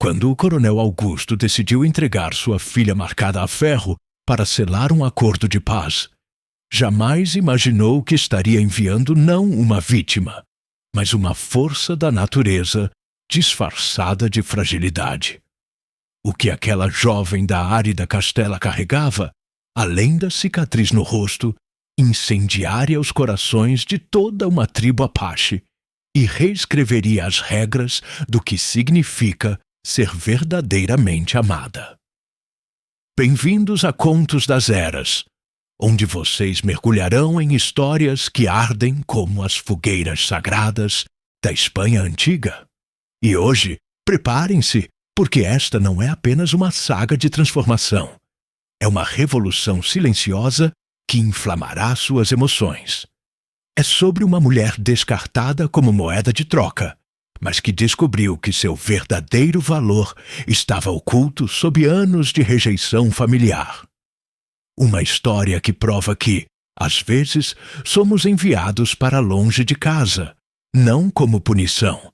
Quando o coronel Augusto decidiu entregar sua filha marcada a ferro para selar um acordo de paz, jamais imaginou que estaria enviando não uma vítima, mas uma força da natureza disfarçada de fragilidade. O que aquela jovem da árida Castela carregava, além da cicatriz no rosto, incendiaria os corações de toda uma tribo Apache e reescreveria as regras do que significa ser verdadeiramente amada. Bem-vindos a Contos das Eras, onde vocês mergulharão em histórias que ardem como as fogueiras sagradas da Espanha antiga. E hoje, preparem-se, porque esta não é apenas uma saga de transformação. É uma revolução silenciosa que inflamará suas emoções. É sobre uma mulher descartada como moeda de troca, mas que descobriu que seu verdadeiro valor estava oculto sob anos de rejeição familiar. Uma história que prova que, às vezes, somos enviados para longe de casa, não como punição,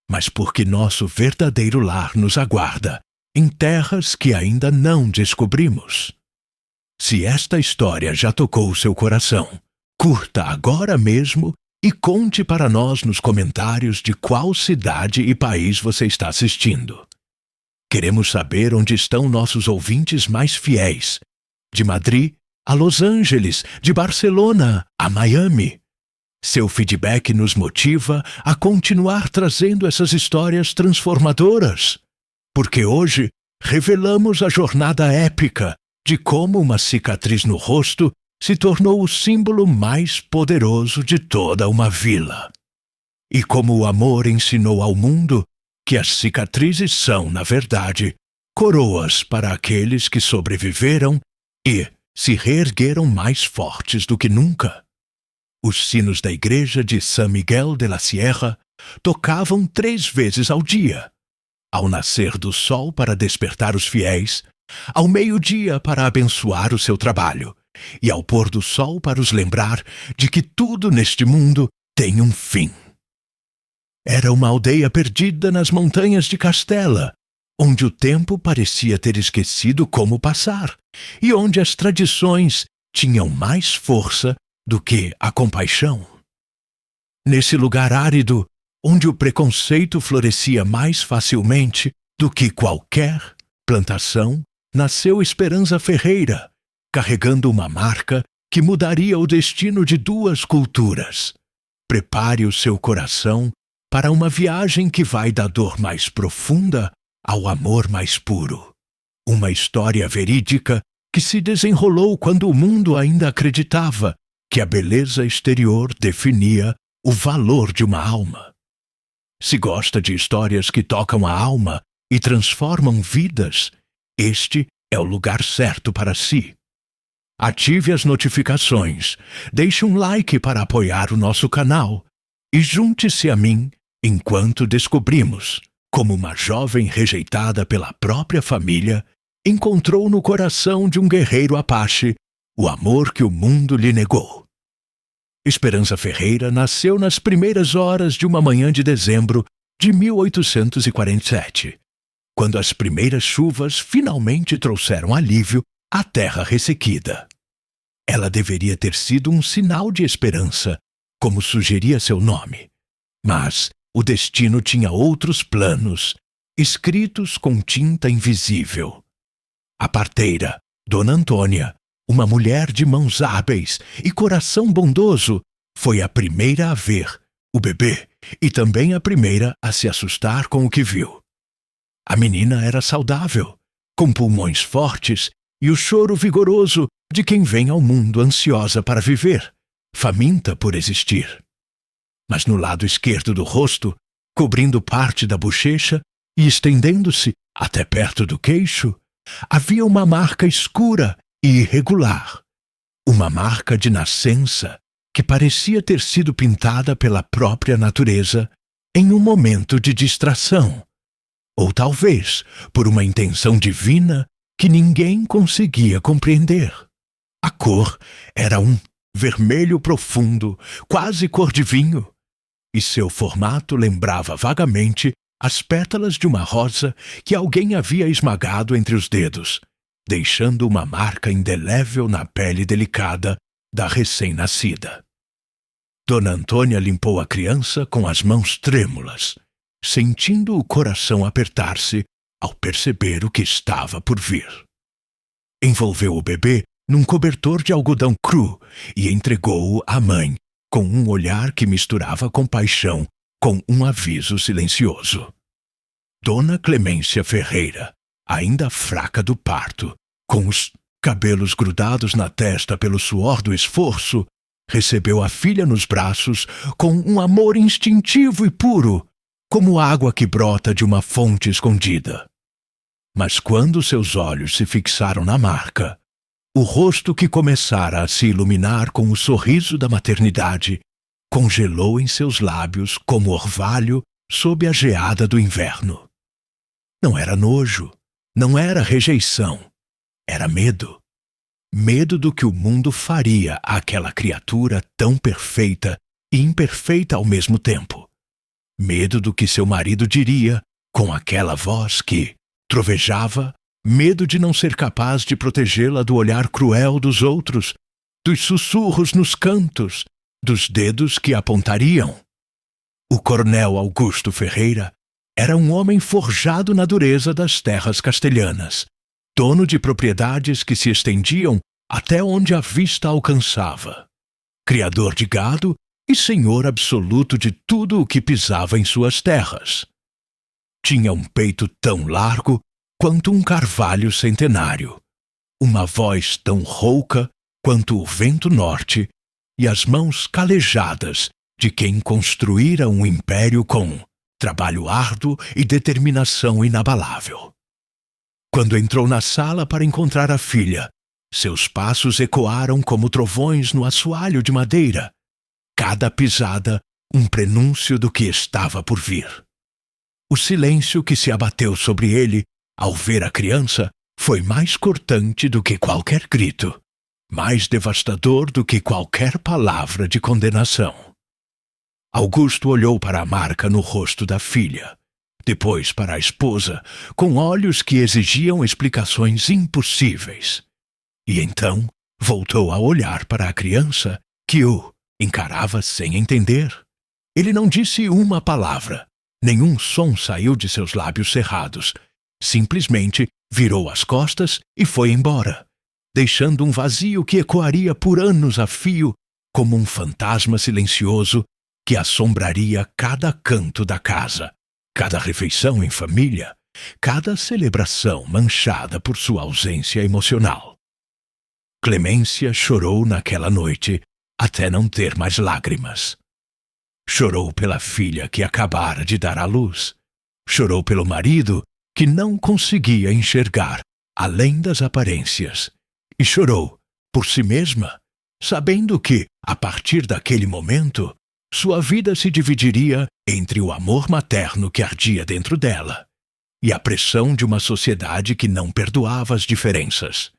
mas porque nosso verdadeiro lar nos aguarda, em terras que ainda não descobrimos. Se esta história já tocou seu coração, curta agora mesmo e conte para nós nos comentários de qual cidade e país você está assistindo. Queremos saber onde estão nossos ouvintes mais fiéis, de Madrid a Los Angeles, de Barcelona a Miami. Seu feedback nos motiva a continuar trazendo essas histórias transformadoras, porque hoje revelamos a jornada épica de como uma cicatriz no rosto se tornou o símbolo mais poderoso de toda uma vila. E como o amor ensinou ao mundo que as cicatrizes são, na verdade, coroas para aqueles que sobreviveram e se reergueram mais fortes do que nunca. Os sinos da igreja de San Miguel de la Sierra tocavam 3 vezes ao dia, ao nascer do sol para despertar os fiéis, ao meio-dia para abençoar o seu trabalho, e ao pôr do sol para os lembrar de que tudo neste mundo tem um fim. Era uma aldeia perdida nas montanhas de Castela, onde o tempo parecia ter esquecido como passar, e onde as tradições tinham mais força do que a compaixão. Nesse lugar árido, onde o preconceito florescia mais facilmente do que qualquer plantação, nasceu Esperança Ferreira, carregando uma marca que mudaria o destino de 2 culturas. Prepare o seu coração para uma viagem que vai da dor mais profunda ao amor mais puro. Uma história verídica que se desenrolou quando o mundo ainda acreditava que a beleza exterior definia o valor de uma alma. Se gosta de histórias que tocam a alma e transformam vidas, este é o lugar certo para si. Ative as notificações, deixe um like para apoiar o nosso canal e junte-se a mim enquanto descobrimos como uma jovem rejeitada pela própria família encontrou no coração de um guerreiro Apache o amor que o mundo lhe negou. Esperança Ferreira nasceu nas primeiras horas de uma manhã de dezembro de 1847, quando as primeiras chuvas finalmente trouxeram alívio à terra ressequida. Ela deveria ter sido um sinal de esperança, como sugeria seu nome. Mas o destino tinha outros planos, escritos com tinta invisível. A parteira, Dona Antônia, uma mulher de mãos hábeis e coração bondoso, foi a primeira a ver o bebê e também a primeira a se assustar com o que viu. A menina era saudável, com pulmões fortes e o choro vigoroso de quem vem ao mundo ansiosa para viver, faminta por existir. Mas no lado esquerdo do rosto, cobrindo parte da bochecha e estendendo-se até perto do queixo, havia uma marca escura e irregular, uma marca de nascença que parecia ter sido pintada pela própria natureza em um momento de distração, ou talvez por uma intenção divina que ninguém conseguia compreender. A cor era um vermelho profundo, quase cor de vinho, e seu formato lembrava vagamente as pétalas de uma rosa que alguém havia esmagado entre os dedos, deixando uma marca indelével na pele delicada da recém-nascida. Dona Antônia limpou a criança com as mãos trêmulas, sentindo o coração apertar-se ao perceber o que estava por vir. Envolveu o bebê num cobertor de algodão cru e entregou-o à mãe, com um olhar que misturava compaixão com um aviso silencioso. Dona Clemência Ferreira, ainda fraca do parto, com os cabelos grudados na testa pelo suor do esforço, recebeu a filha nos braços com um amor instintivo e puro, como água que brota de uma fonte escondida. Mas quando seus olhos se fixaram na marca, o rosto que começara a se iluminar com o sorriso da maternidade congelou em seus lábios como orvalho sob a geada do inverno. Não era nojo, não era rejeição, era medo. Medo do que o mundo faria àquela criatura tão perfeita e imperfeita ao mesmo tempo. Medo do que seu marido diria com aquela voz que trovejava, medo de não ser capaz de protegê-la do olhar cruel dos outros, dos sussurros nos cantos, dos dedos que apontariam. O coronel Augusto Ferreira era um homem forjado na dureza das terras castelhanas, dono de propriedades que se estendiam até onde a vista alcançava, criador de gado e senhor absoluto de tudo o que pisava em suas terras. Tinha um peito tão largo quanto um carvalho centenário, uma voz tão rouca quanto o vento norte e as mãos calejadas de quem construíra um império com trabalho árduo e determinação inabalável. Quando entrou na sala para encontrar a filha, seus passos ecoaram como trovões no assoalho de madeira, cada pisada um prenúncio do que estava por vir. O silêncio que se abateu sobre ele ao ver a criança foi mais cortante do que qualquer grito, mais devastador do que qualquer palavra de condenação. Augusto olhou para a marca no rosto da filha, depois para a esposa, com olhos que exigiam explicações impossíveis. E então voltou a olhar para a criança, que o encarava sem entender. Ele não disse uma palavra, nenhum som saiu de seus lábios cerrados. Simplesmente virou as costas e foi embora, deixando um vazio que ecoaria por anos a fio, como um fantasma silencioso que assombraria cada canto da casa, cada refeição em família, cada celebração manchada por sua ausência emocional. Clemência chorou naquela noite até não ter mais lágrimas. Chorou pela filha que acabara de dar à luz. Chorou pelo marido que não conseguia enxergar além das aparências. E chorou por si mesma, sabendo que, a partir daquele momento, sua vida se dividiria entre o amor materno que ardia dentro dela e a pressão de uma sociedade que não perdoava as diferenças,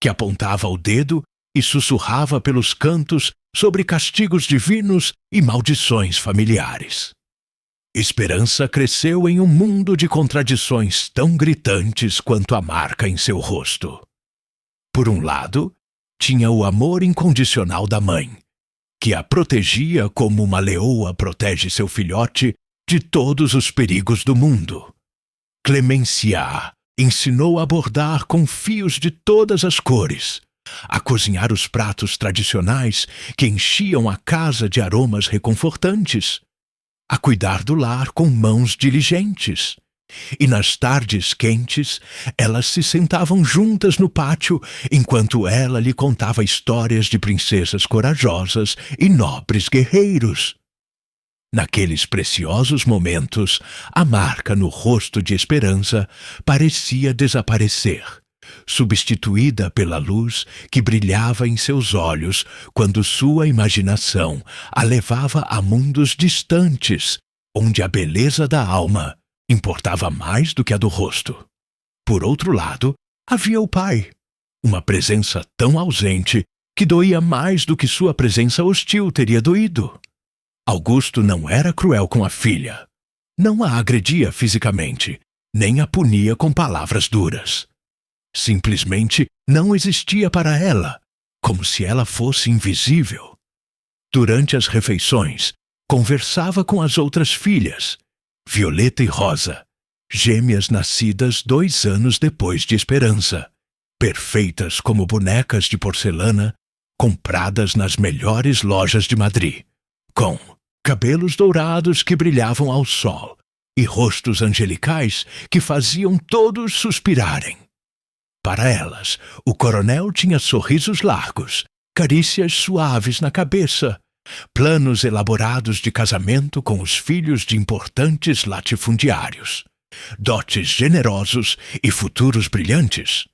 que apontava o dedo e sussurrava pelos cantos sobre castigos divinos e maldições familiares. Esperança cresceu em um mundo de contradições tão gritantes quanto a marca em seu rosto. Por um lado, tinha o amor incondicional da mãe, que a protegia como uma leoa protege seu filhote de todos os perigos do mundo. Clemência ensinou a bordar com fios de todas as cores, a cozinhar os pratos tradicionais que enchiam a casa de aromas reconfortantes, a cuidar do lar com mãos diligentes. E nas tardes quentes, elas se sentavam juntas no pátio enquanto ela lhe contava histórias de princesas corajosas e nobres guerreiros. Naqueles preciosos momentos, a marca no rosto de Esperança parecia desaparecer, substituída pela luz que brilhava em seus olhos quando sua imaginação a levava a mundos distantes, onde a beleza da alma importava mais do que a do rosto. Por outro lado, havia o pai, uma presença tão ausente que doía mais do que sua presença hostil teria doído. Augusto não era cruel com a filha. não a agredia fisicamente, nem a punia com palavras duras. Simplesmente não existia para ela, como se ela fosse invisível. Durante as refeições, conversava com as outras filhas, Violeta e Rosa, gêmeas nascidas 2 anos depois de Esperança, perfeitas como bonecas de porcelana, compradas nas melhores lojas de Madrid, com cabelos dourados que brilhavam ao sol e rostos angelicais que faziam todos suspirarem. Para elas, o coronel tinha sorrisos largos, carícias suaves na cabeça, planos elaborados de casamento com os filhos de importantes latifundiários, dotes generosos e futuros brilhantes.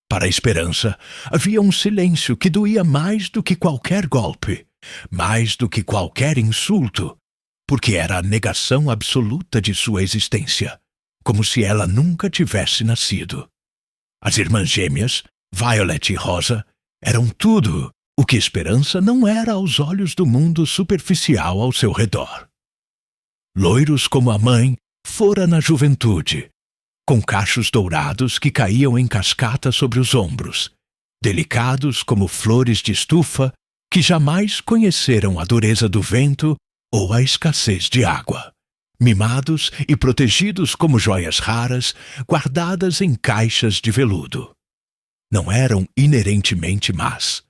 Para a Esperança, havia um silêncio que doía mais do que qualquer golpe, mais do que qualquer insulto, porque era a negação absoluta de sua existência, como se ela nunca tivesse nascido. As irmãs gêmeas, Violet e Rosa, eram tudo o que Esperança não era aos olhos do mundo superficial ao seu redor. Loiros como a mãe, fora na juventude, com cachos dourados que caíam em cascata sobre os ombros, delicados como flores de estufa que jamais conheceram a dureza do vento ou a escassez de água, mimados e protegidos como joias raras guardadas em caixas de veludo. Não eram inerentemente más.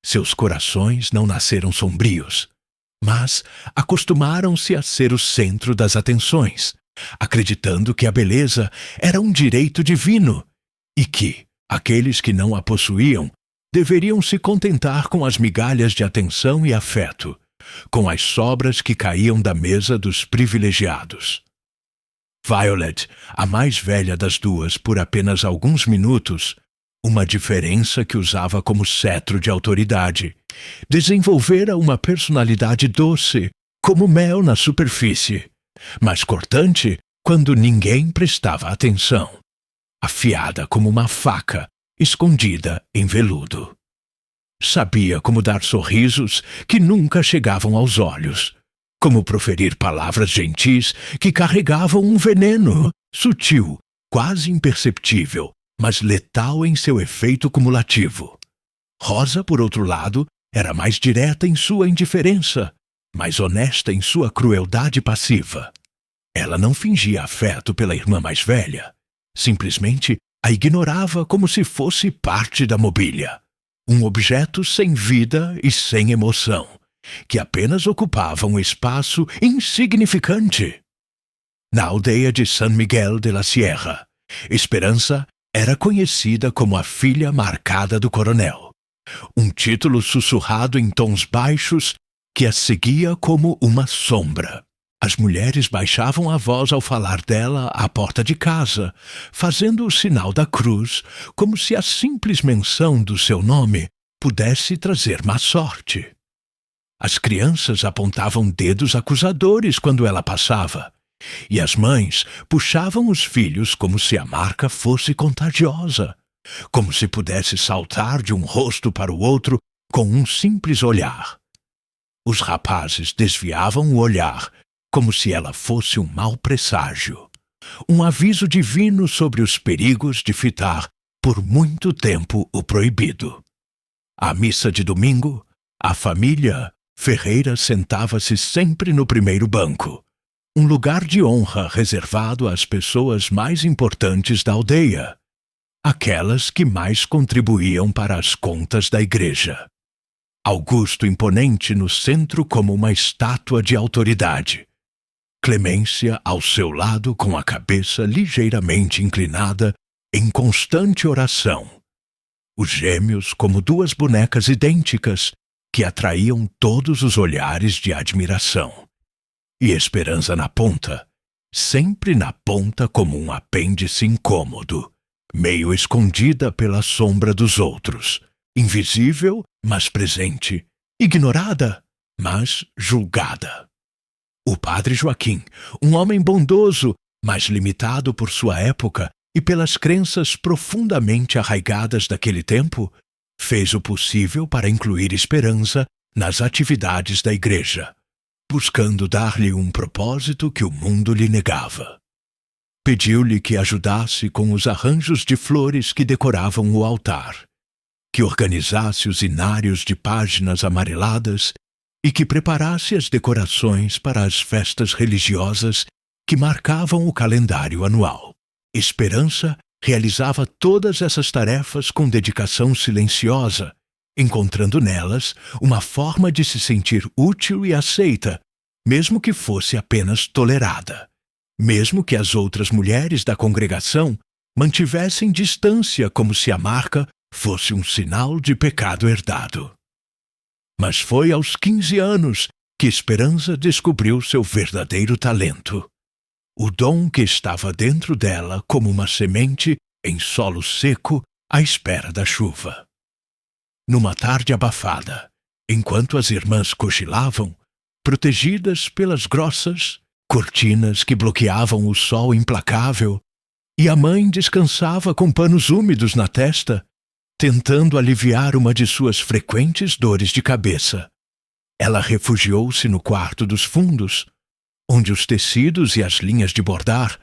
Seus corações não nasceram sombrios, mas acostumaram-se a ser o centro das atenções, acreditando que a beleza era um direito divino e que aqueles que não a possuíam deveriam se contentar com as migalhas de atenção e afeto, com as sobras que caíam da mesa dos privilegiados. Violet, a mais velha das duas por apenas alguns minutos, uma diferença que usava como cetro de autoridade, desenvolvera uma personalidade doce, como mel na superfície, mas cortante quando ninguém prestava atenção, afiada como uma faca, escondida em veludo. Sabia como dar sorrisos que nunca chegavam aos olhos, como proferir palavras gentis que carregavam um veneno, sutil, quase imperceptível, mas letal em seu efeito cumulativo. Rosa, por outro lado, era mais direta em sua indiferença, mais honesta em sua crueldade passiva. Ela não fingia afeto pela irmã mais velha, simplesmente a ignorava como se fosse parte da mobília, um objeto sem vida e sem emoção, que apenas ocupava um espaço insignificante. Na aldeia de San Miguel de la Sierra, Esperança era conhecida como a filha marcada do coronel, um título sussurrado em tons baixos que a seguia como uma sombra. As mulheres baixavam a voz ao falar dela à porta de casa, fazendo o sinal da cruz, como se a simples menção do seu nome pudesse trazer má sorte. As crianças apontavam dedos acusadores quando ela passava, e as mães puxavam os filhos como se a marca fosse contagiosa, como se pudesse saltar de um rosto para o outro com um simples olhar. Os rapazes desviavam o olhar, como se ela fosse um mau presságio, um aviso divino sobre os perigos de fitar por muito tempo o proibido. À missa de domingo, a família Ferreira sentava-se sempre no primeiro banco, um lugar de honra reservado às pessoas mais importantes da aldeia, aquelas que mais contribuíam para as contas da igreja. Augusto imponente no centro como uma estátua de autoridade, Clemência ao seu lado com a cabeça ligeiramente inclinada em constante oração. Os gêmeos como 2 bonecas idênticas que atraíam todos os olhares de admiração. E Esperança na ponta, sempre na ponta como um apêndice incômodo, meio escondida pela sombra dos outros, invisível, mas presente, ignorada, mas julgada. O padre Joaquim, um homem bondoso, mas limitado por sua época e pelas crenças profundamente arraigadas daquele tempo, fez o possível para incluir Esperança nas atividades da igreja, buscando dar-lhe um propósito que o mundo lhe negava. Pediu-lhe que ajudasse com os arranjos de flores que decoravam o altar, que organizasse os inários de páginas amareladas e que preparasse as decorações para as festas religiosas que marcavam o calendário anual. Esperança realizava todas essas tarefas com dedicação silenciosa, encontrando nelas uma forma de se sentir útil e aceita, mesmo que fosse apenas tolerada, mesmo que as outras mulheres da congregação mantivessem distância como se a marca fosse um sinal de pecado herdado. Mas foi aos 15 anos que Esperança descobriu seu verdadeiro talento, o dom que estava dentro dela como uma semente em solo seco à espera da chuva. Numa tarde abafada, enquanto as irmãs cochilavam, protegidas pelas grossas cortinas que bloqueavam o sol implacável, e a mãe descansava com panos úmidos na testa, tentando aliviar uma de suas frequentes dores de cabeça, ela refugiou-se no quarto dos fundos, onde os tecidos e as linhas de bordar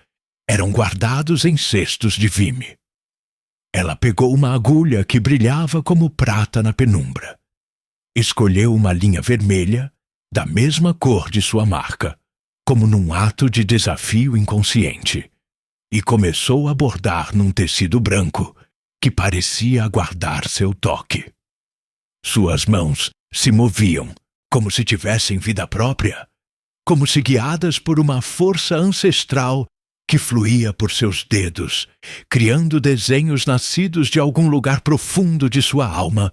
eram guardados em cestos de vime. Ela pegou uma agulha que brilhava como prata na penumbra. Escolheu uma linha vermelha, da mesma cor de sua marca, como num ato de desafio inconsciente, e começou a bordar num tecido branco que parecia aguardar seu toque. Suas mãos se moviam como se tivessem vida própria, como se guiadas por uma força ancestral que fluía por seus dedos, criando desenhos nascidos de algum lugar profundo de sua alma,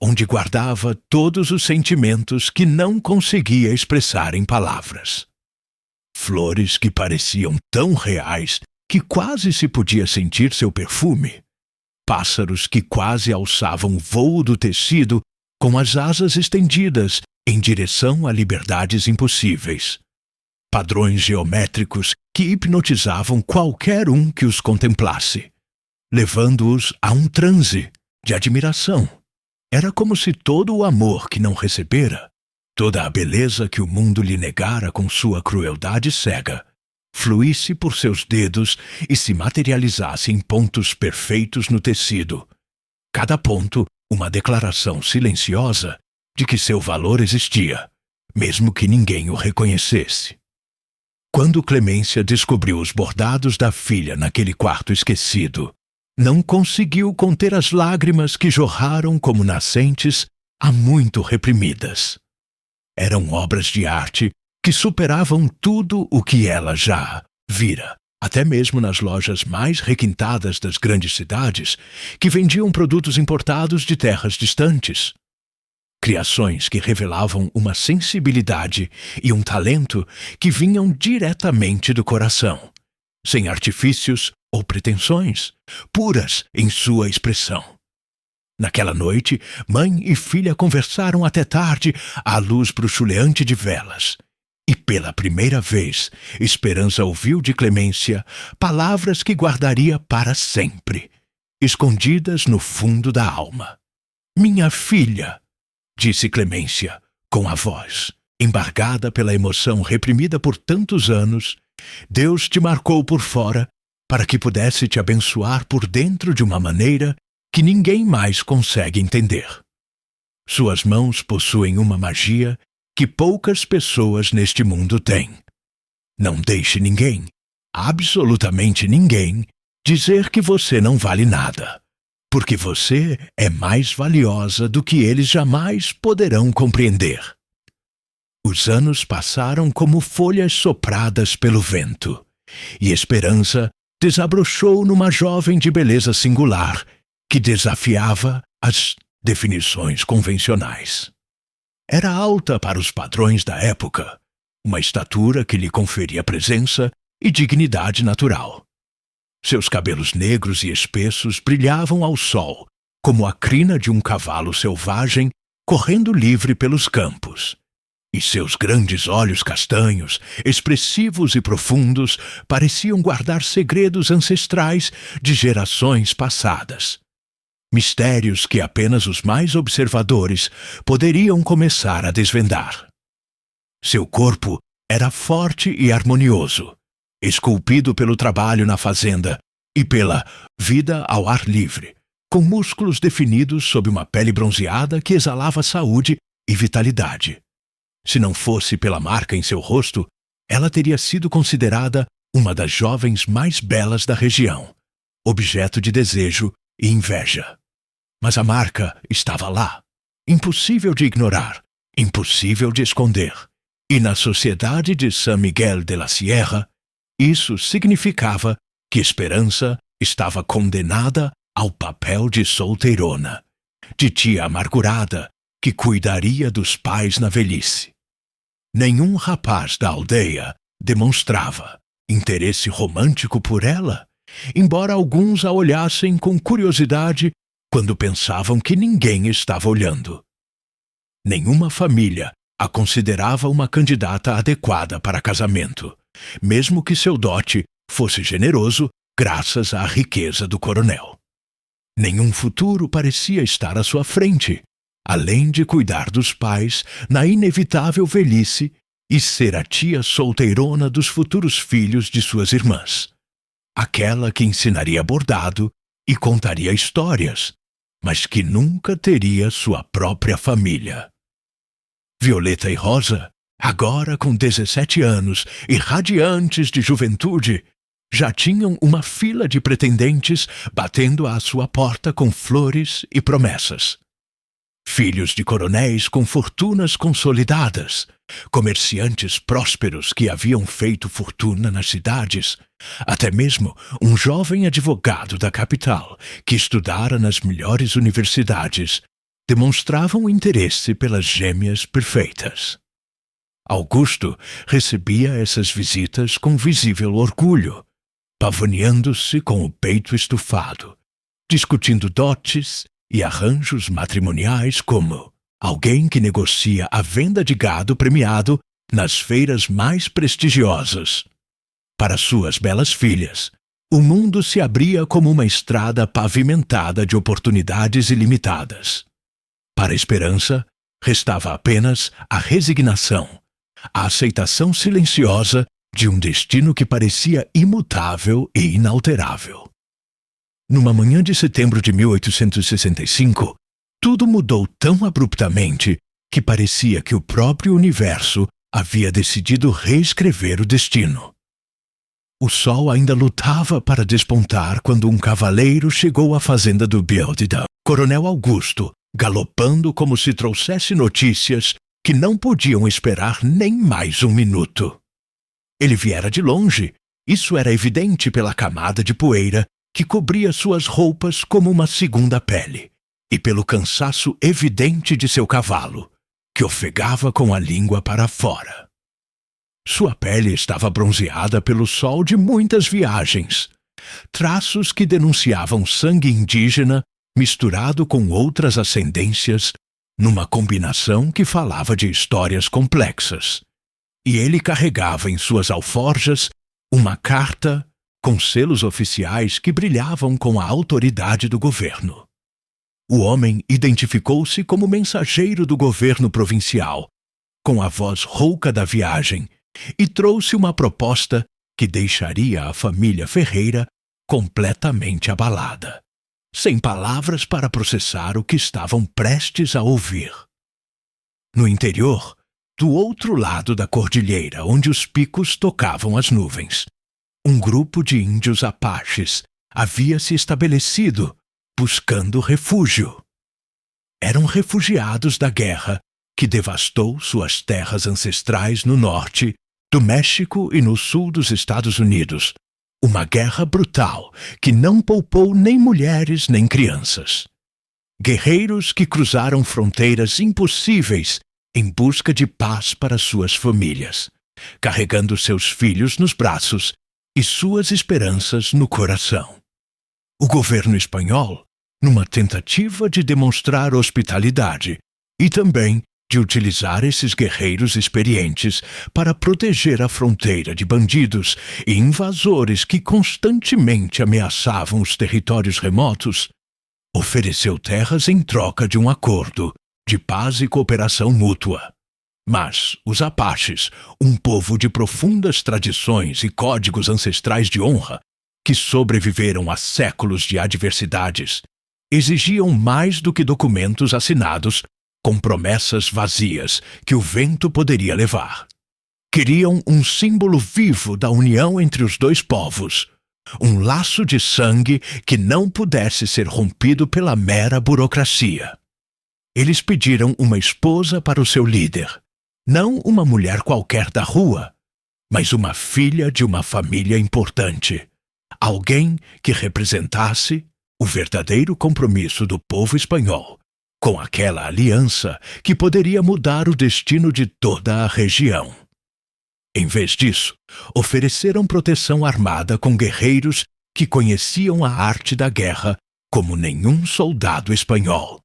onde guardava todos os sentimentos que não conseguia expressar em palavras. Flores que pareciam tão reais que quase se podia sentir seu perfume. Pássaros que quase alçavam o vôo do tecido com as asas estendidas em direção a liberdades impossíveis. Padrões geométricos que hipnotizavam qualquer um que os contemplasse, levando-os a um transe de admiração. Era como se todo o amor que não recebera, toda a beleza que o mundo lhe negara com sua crueldade cega, fluísse por seus dedos e se materializasse em pontos perfeitos no tecido. Cada ponto uma declaração silenciosa de que seu valor existia, mesmo que ninguém o reconhecesse. Quando Clemência descobriu os bordados da filha naquele quarto esquecido, não conseguiu conter as lágrimas que jorraram como nascentes há muito reprimidas. Eram obras de arte que superavam tudo o que ela já vira, até mesmo nas lojas mais requintadas das grandes cidades, que vendiam produtos importados de terras distantes. Criações que revelavam uma sensibilidade e um talento que vinham diretamente do coração, sem artifícios ou pretensões, puras em sua expressão. Naquela noite, mãe e filha conversaram até tarde à luz bruxuleante de velas. E pela primeira vez, Esperança ouviu de Clemência palavras que guardaria para sempre, escondidas no fundo da alma. "Minha filha", disse Clemência, com a voz embargada pela emoção reprimida por tantos anos, "Deus te marcou por fora para que pudesse te abençoar por dentro de uma maneira que ninguém mais consegue entender. Suas mãos possuem uma magia que poucas pessoas neste mundo têm. Não deixe ninguém, absolutamente ninguém, dizer que você não vale nada, porque você é mais valiosa do que eles jamais poderão compreender." Os anos passaram como folhas sopradas pelo vento, e Esperança desabrochou numa jovem de beleza singular que desafiava as definições convencionais. Era alta para os padrões da época, uma estatura que lhe conferia presença e dignidade natural. Seus cabelos negros e espessos brilhavam ao sol, como a crina de um cavalo selvagem correndo livre pelos campos. E seus grandes olhos castanhos, expressivos e profundos, pareciam guardar segredos ancestrais de gerações passadas. Mistérios que apenas os mais observadores poderiam começar a desvendar. Seu corpo era forte e harmonioso, esculpido pelo trabalho na fazenda e pela vida ao ar livre, com músculos definidos sob uma pele bronzeada que exalava saúde e vitalidade. Se não fosse pela marca em seu rosto, ela teria sido considerada uma das jovens mais belas da região, objeto de desejo e inveja. Mas a marca estava lá, impossível de ignorar, impossível de esconder. E na sociedade de San Miguel de la Sierra, isso significava que Esperança estava condenada ao papel de solteirona, de tia amargurada que cuidaria dos pais na velhice. Nenhum rapaz da aldeia demonstrava interesse romântico por ela, embora alguns a olhassem com curiosidade quando pensavam que ninguém estava olhando. Nenhuma família a considerava uma candidata adequada para casamento, mesmo que seu dote fosse generoso graças à riqueza do coronel. Nenhum futuro parecia estar à sua frente, além de cuidar dos pais na inevitável velhice e ser a tia solteirona dos futuros filhos de suas irmãs. Aquela que ensinaria bordado e contaria histórias, mas que nunca teria sua própria família. Violeta e Rosa, agora com 17 anos e radiantes de juventude, já tinham uma fila de pretendentes batendo à sua porta com flores e promessas. Filhos de coronéis com fortunas consolidadas, comerciantes prósperos que haviam feito fortuna nas cidades, até mesmo um jovem advogado da capital que estudara nas melhores universidades, demonstravam interesse pelas gêmeas perfeitas. Augusto recebia essas visitas com visível orgulho, pavoneando-se com o peito estufado, discutindo dotes e arranjos matrimoniais como alguém que negocia a venda de gado premiado nas feiras mais prestigiosas. Para suas belas filhas, o mundo se abria como uma estrada pavimentada de oportunidades ilimitadas. Para a Esperança, restava apenas a resignação, a aceitação silenciosa de um destino que parecia imutável e inalterável. Numa manhã de setembro de 1865, tudo mudou tão abruptamente que parecia que o próprio universo havia decidido reescrever o destino. O sol ainda lutava para despontar quando um cavaleiro chegou à fazenda do Bielda, Coronel Augusto, galopando como se trouxesse notícias que não podiam esperar nem mais um minuto. Ele viera de longe, isso era evidente pela camada de poeira que cobria suas roupas como uma segunda pele, e pelo cansaço evidente de seu cavalo, que ofegava com a língua para fora. Sua pele estava bronzeada pelo sol de muitas viagens, traços que denunciavam sangue indígena misturado com outras ascendências, numa combinação que falava de histórias complexas. E ele carregava em suas alforjas uma carta com selos oficiais que brilhavam com a autoridade do governo. O homem identificou-se como mensageiro do governo provincial, com a voz rouca da viagem, e trouxe uma proposta que deixaria a família Ferreira completamente abalada, sem palavras para processar o que estavam prestes a ouvir. No interior, do outro lado da cordilheira, onde os picos tocavam as nuvens, um grupo de índios apaches havia se estabelecido, buscando refúgio. Eram refugiados da guerra que devastou suas terras ancestrais no norte, do México e no sul dos Estados Unidos, uma guerra brutal que não poupou nem mulheres nem crianças. Guerreiros que cruzaram fronteiras impossíveis em busca de paz para suas famílias, carregando seus filhos nos braços e suas esperanças no coração. O governo espanhol, numa tentativa de demonstrar hospitalidade e também de utilizar esses guerreiros experientes para proteger a fronteira de bandidos e invasores que constantemente ameaçavam os territórios remotos, ofereceu terras em troca de um acordo de paz e cooperação mútua. Mas os Apaches, um povo de profundas tradições e códigos ancestrais de honra, que sobreviveram a séculos de adversidades, exigiam mais do que documentos assinados com promessas vazias que o vento poderia levar. Queriam um símbolo vivo da união entre os dois povos, um laço de sangue que não pudesse ser rompido pela mera burocracia. Eles pediram uma esposa para o seu líder, não uma mulher qualquer da rua, mas uma filha de uma família importante, alguém que representasse o verdadeiro compromisso do povo espanhol com aquela aliança que poderia mudar o destino de toda a região. Em vez disso, ofereceram proteção armada com guerreiros que conheciam a arte da guerra como nenhum soldado espanhol.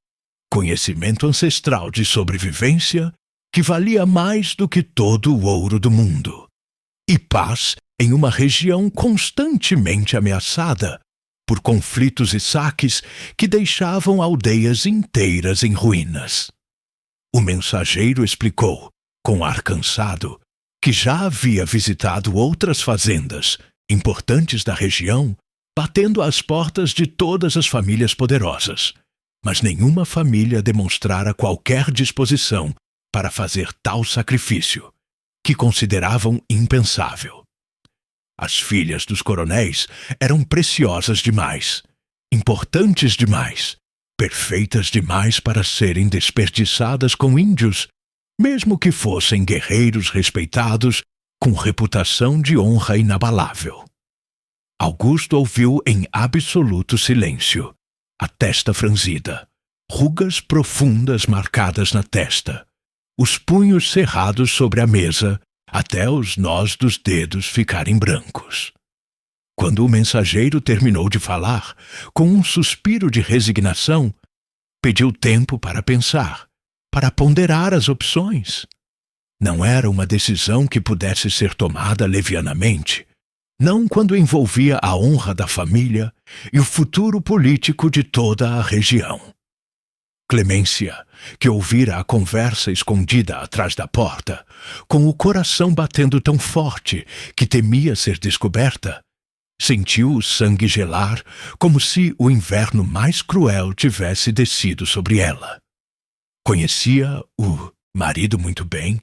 Conhecimento ancestral de sobrevivência que valia mais do que todo o ouro do mundo. E paz em uma região constantemente ameaçada por conflitos e saques que deixavam aldeias inteiras em ruínas. O mensageiro explicou, com ar cansado, que já havia visitado outras fazendas importantes da região, batendo às portas de todas as famílias poderosas, mas nenhuma família demonstrara qualquer disposição para fazer tal sacrifício, que consideravam impensável. As filhas dos coronéis eram preciosas demais, importantes demais, perfeitas demais para serem desperdiçadas com índios, mesmo que fossem guerreiros respeitados com reputação de honra inabalável. Augusto ouviu em absoluto silêncio, a testa franzida, rugas profundas marcadas na testa, os punhos cerrados sobre a mesa até os nós dos dedos ficarem brancos. Quando o mensageiro terminou de falar, com um suspiro de resignação, pediu tempo para pensar, para ponderar as opções. Não era uma decisão que pudesse ser tomada levianamente, não quando envolvia a honra da família e o futuro político de toda a região. Clemência, que ouvira a conversa escondida atrás da porta, com o coração batendo tão forte que temia ser descoberta, sentiu o sangue gelar como se o inverno mais cruel tivesse descido sobre ela. Conhecia o marido muito bem,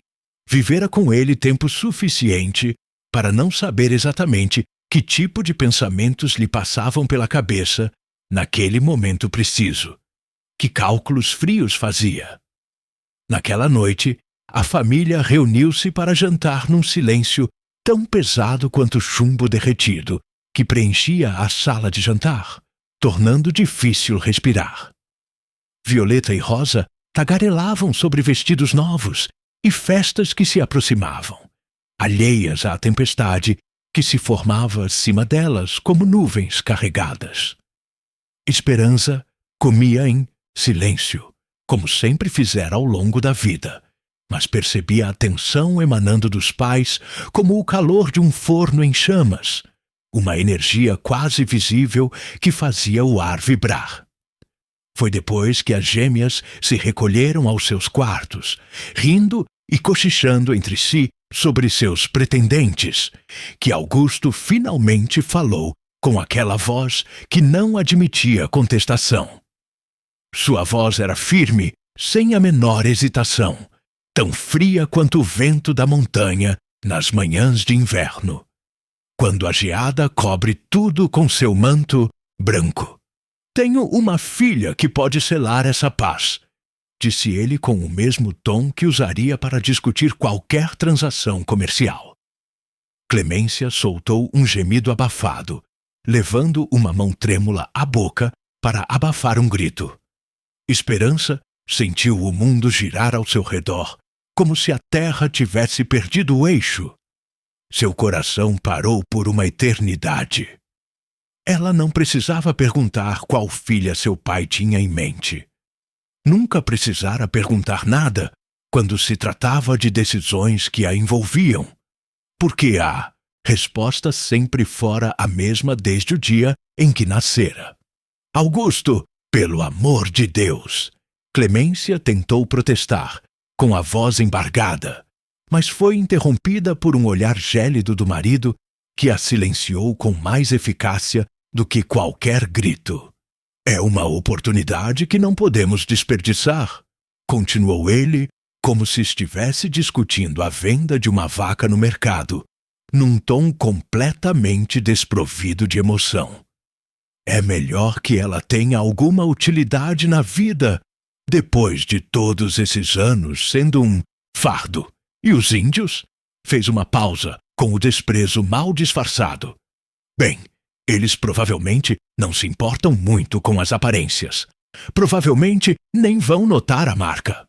vivera com ele tempo suficiente para não saber exatamente que tipo de pensamentos lhe passavam pela cabeça naquele momento preciso, que cálculos frios fazia. Naquela noite, a família reuniu-se para jantar num silêncio tão pesado quanto chumbo derretido que preenchia a sala de jantar, tornando difícil respirar. Violeta e Rosa tagarelavam sobre vestidos novos e festas que se aproximavam, alheias à tempestade que se formava acima delas como nuvens carregadas. Esperança comia em silêncio, como sempre fizera ao longo da vida, mas percebia a tensão emanando dos pais como o calor de um forno em chamas, uma energia quase visível que fazia o ar vibrar. Foi depois que as gêmeas se recolheram aos seus quartos, rindo e cochichando entre si sobre seus pretendentes, que Augusto finalmente falou com aquela voz que não admitia contestação. Sua voz era firme, sem a menor hesitação, tão fria quanto o vento da montanha nas manhãs de inverno, quando a geada cobre tudo com seu manto branco. Tenho uma filha que pode selar essa paz, disse ele com o mesmo tom que usaria para discutir qualquer transação comercial. Clemência soltou um gemido abafado, levando uma mão trêmula à boca para abafar um grito. Esperança sentiu o mundo girar ao seu redor, como se a terra tivesse perdido o eixo. Seu coração parou por uma eternidade. Ela não precisava perguntar qual filha seu pai tinha em mente. Nunca precisara perguntar nada quando se tratava de decisões que a envolviam, porque a resposta sempre fora a mesma desde o dia em que nascera. Augusto, pelo amor de Deus! Clemência tentou protestar, com a voz embargada, mas foi interrompida por um olhar gélido do marido que a silenciou com mais eficácia do que qualquer grito. É uma oportunidade que não podemos desperdiçar, continuou ele, como se estivesse discutindo a venda de uma vaca no mercado, num tom completamente desprovido de emoção. É melhor que ela tenha alguma utilidade na vida, depois de todos esses anos sendo um fardo. E os índios? Fez uma pausa, com o desprezo mal disfarçado. Bem, eles provavelmente não se importam muito com as aparências. Provavelmente nem vão notar a marca.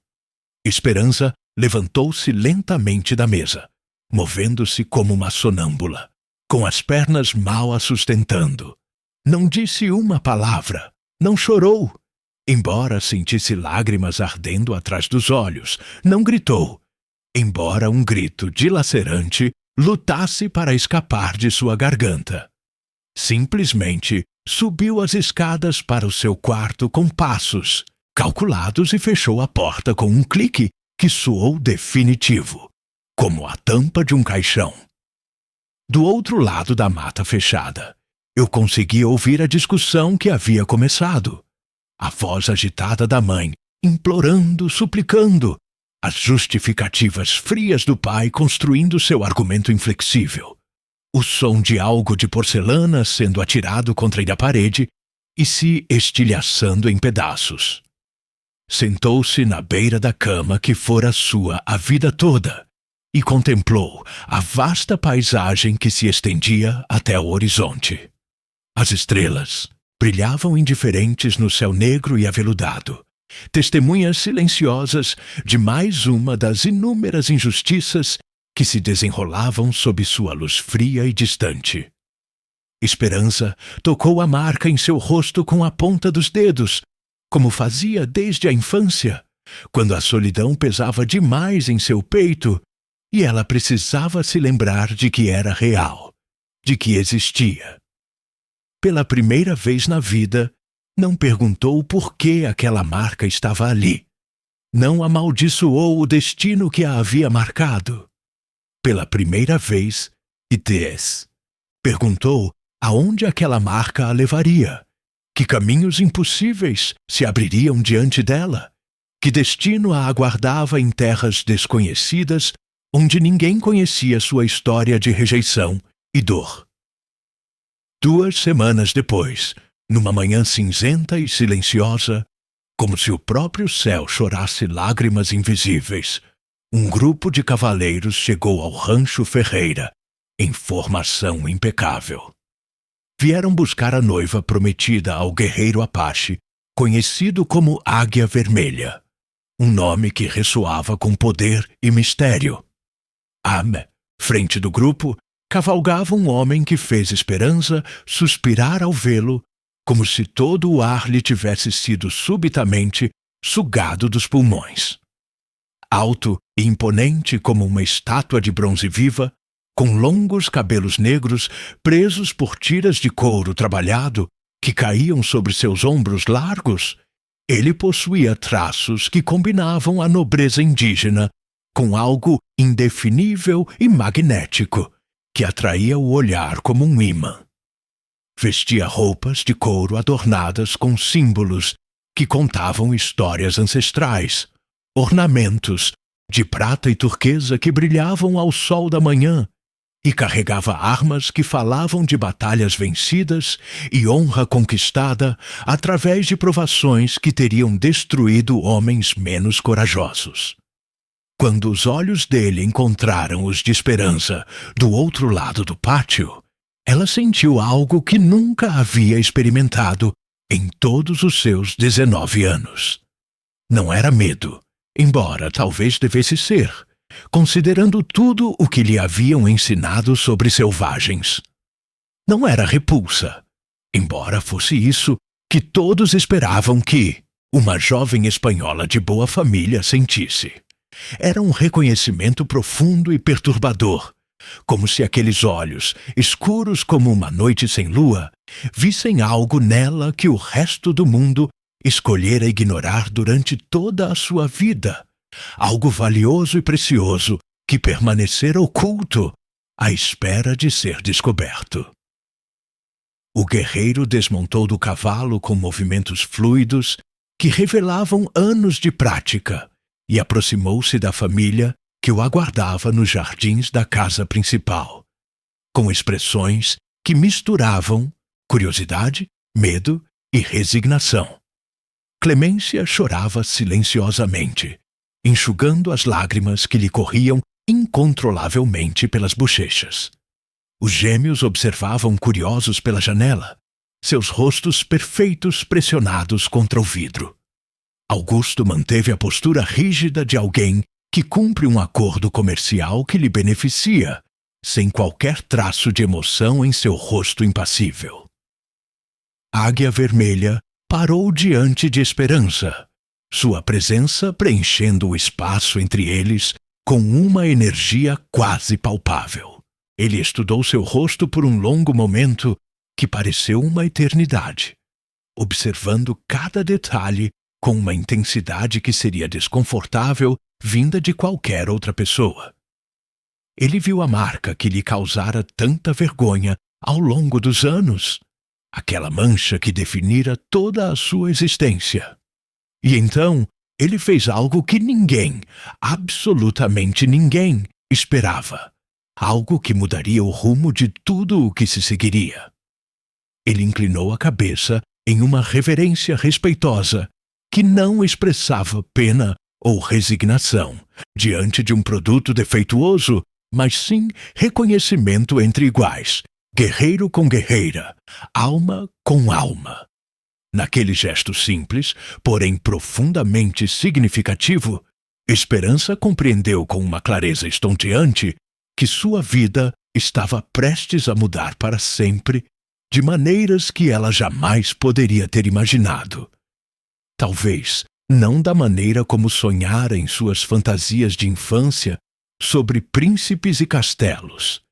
Esperança levantou-se lentamente da mesa, movendo-se como uma sonâmbula, com as pernas mal a sustentando. Não disse uma palavra, não chorou. Embora sentisse lágrimas ardendo atrás dos olhos, não gritou. Embora um grito dilacerante lutasse para escapar de sua garganta. Simplesmente subiu as escadas para o seu quarto com passos calculados e fechou a porta com um clique que soou definitivo, como a tampa de um caixão. Do outro lado da mata fechada, eu conseguia ouvir a discussão que havia começado. A voz agitada da mãe, implorando, suplicando, as justificativas frias do pai construindo seu argumento inflexível, o som de algo de porcelana sendo atirado contra a parede e se estilhaçando em pedaços. Sentou-se na beira da cama que fora sua a vida toda e contemplou a vasta paisagem que se estendia até o horizonte. As estrelas brilhavam indiferentes no céu negro e aveludado, testemunhas silenciosas de mais uma das inúmeras injustiças que se desenrolavam sob sua luz fria e distante. Esperança tocou a marca em seu rosto com a ponta dos dedos, como fazia desde a infância, quando a solidão pesava demais em seu peito e ela precisava se lembrar de que era real, de que existia. Pela primeira vez na vida, não perguntou por que aquela marca estava ali. Não amaldiçoou o destino que a havia marcado. Pela primeira vez, perguntou aonde aquela marca a levaria, que caminhos impossíveis se abririam diante dela, que destino a aguardava em terras desconhecidas, onde ninguém conhecia sua história de rejeição e dor. 2 semanas depois, numa manhã cinzenta e silenciosa, como se o próprio céu chorasse lágrimas invisíveis, um grupo de cavaleiros chegou ao Rancho Ferreira, em formação impecável. Vieram buscar a noiva prometida ao guerreiro Apache, conhecido como Águia Vermelha, um nome que ressoava com poder e mistério. Frente do grupo, cavalgava um homem que fez Esperança suspirar ao vê-lo, como se todo o ar lhe tivesse sido subitamente sugado dos pulmões. Alto e imponente como uma estátua de bronze viva, com longos cabelos negros presos por tiras de couro trabalhado que caíam sobre seus ombros largos, ele possuía traços que combinavam a nobreza indígena com algo indefinível e magnético, que atraía o olhar como um ímã. Vestia roupas de couro adornadas com símbolos que contavam histórias ancestrais, ornamentos de prata e turquesa que brilhavam ao sol da manhã, e carregava armas que falavam de batalhas vencidas e honra conquistada através de provações que teriam destruído homens menos corajosos. Quando os olhos dele encontraram os de Esperança do outro lado do pátio, ela sentiu algo que nunca havia experimentado em todos os seus 19 anos. Não era medo, embora talvez devesse ser, considerando tudo o que lhe haviam ensinado sobre selvagens. Não era repulsa, embora fosse isso que todos esperavam que uma jovem espanhola de boa família sentisse. Era um reconhecimento profundo e perturbador, como se aqueles olhos, escuros como uma noite sem lua, vissem algo nela que o resto do mundo escolhera ignorar durante toda a sua vida, algo valioso e precioso que permanecera oculto à espera de ser descoberto. O guerreiro desmontou do cavalo com movimentos fluidos que revelavam anos de prática e aproximou-se da família que o aguardava nos jardins da casa principal, com expressões que misturavam curiosidade, medo e resignação. Clemência chorava silenciosamente, enxugando as lágrimas que lhe corriam incontrolavelmente pelas bochechas. Os gêmeos observavam curiosos pela janela, seus rostos perfeitos pressionados contra o vidro. Augusto manteve a postura rígida de alguém que cumpre um acordo comercial que lhe beneficia, sem qualquer traço de emoção em seu rosto impassível. Águia Vermelha parou diante de Esperança, sua presença preenchendo o espaço entre eles com uma energia quase palpável. Ele estudou seu rosto por um longo momento que pareceu uma eternidade, observando cada detalhe com uma intensidade que seria desconfortável vinda de qualquer outra pessoa. Ele viu a marca que lhe causara tanta vergonha ao longo dos anos, aquela mancha que definira toda a sua existência. E então ele fez algo que ninguém, absolutamente ninguém, esperava. Algo que mudaria o rumo de tudo o que se seguiria. Ele inclinou a cabeça em uma reverência respeitosa que não expressava pena ou resignação diante de um produto defeituoso, mas sim reconhecimento entre iguais, guerreiro com guerreira, alma com alma. Naquele gesto simples, porém profundamente significativo, Esperança compreendeu com uma clareza estonteante que sua vida estava prestes a mudar para sempre, de maneiras que ela jamais poderia ter imaginado. Talvez não da maneira como sonhara em suas fantasias de infância sobre príncipes e castelos,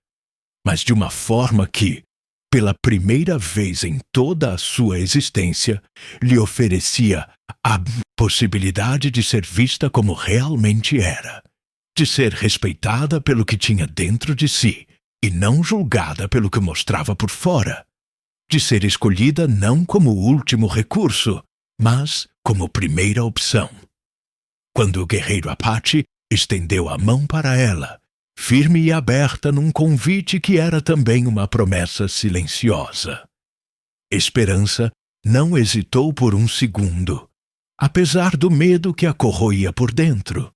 mas de uma forma que, pela primeira vez em toda a sua existência, lhe oferecia a possibilidade de ser vista como realmente era, de ser respeitada pelo que tinha dentro de si e não julgada pelo que mostrava por fora, de ser escolhida não como último recurso, mas como primeira opção. Quando o guerreiro Apache estendeu a mão para ela, firme e aberta num convite que era também uma promessa silenciosa. Esperança não hesitou por um segundo, apesar do medo que a corroía por dentro.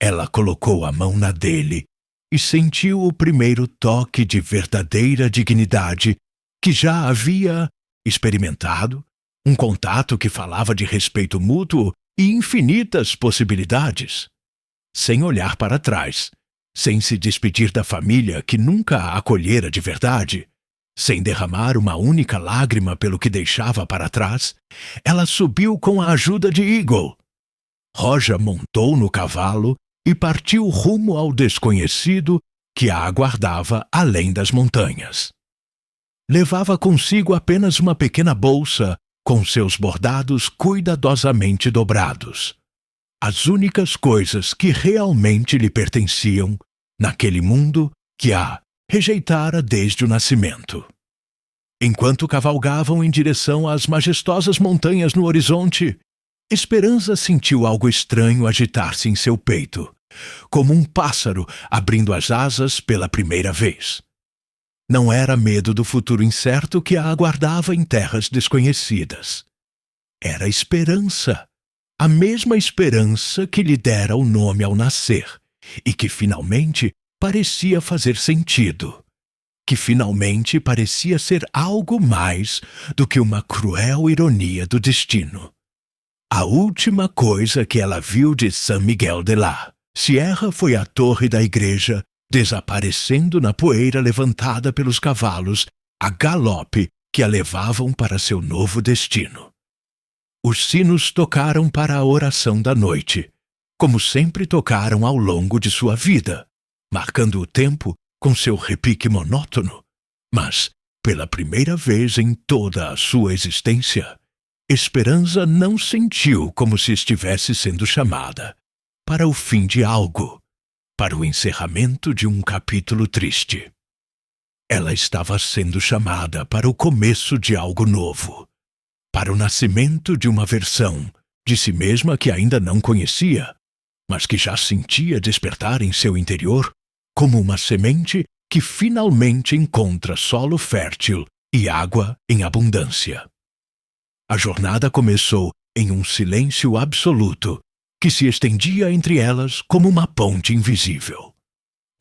Ela colocou a mão na dele e sentiu o primeiro toque de verdadeira dignidade que já havia experimentado, um contato que falava de respeito mútuo e infinitas possibilidades. Sem olhar para trás, sem se despedir da família que nunca a acolhera de verdade, sem derramar uma única lágrima pelo que deixava para trás, ela subiu com a ajuda de Eagle. Roja montou no cavalo e partiu rumo ao desconhecido que a aguardava além das montanhas. Levava consigo apenas uma pequena bolsa com seus bordados cuidadosamente dobrados. As únicas coisas que realmente lhe pertenciam naquele mundo que a rejeitara desde o nascimento. Enquanto cavalgavam em direção às majestosas montanhas no horizonte, Esperança sentiu algo estranho agitar-se em seu peito, como um pássaro abrindo as asas pela primeira vez. Não era medo do futuro incerto que a aguardava em terras desconhecidas. Era esperança, a mesma esperança que lhe dera o nome ao nascer, e que finalmente parecia fazer sentido, que finalmente parecia ser algo mais do que uma cruel ironia do destino. A última coisa que ela viu de San Miguel de la Sierra foi a torre da igreja desaparecendo na poeira levantada pelos cavalos a galope que a levavam para seu novo destino. Os sinos tocaram para a oração da noite, como sempre tocaram ao longo de sua vida, marcando o tempo com seu repique monótono, mas, pela primeira vez em toda a sua existência, Esperança não sentiu como se estivesse sendo chamada. para o fim de algo, para o encerramento de um capítulo triste. Ela estava sendo chamada para o começo de algo novo, para o nascimento de uma versão de si mesma que ainda não conhecia, mas que já sentia despertar em seu interior como uma semente que finalmente encontra solo fértil e água em abundância. A jornada começou em um silêncio absoluto que se estendia entre elas como uma ponte invisível.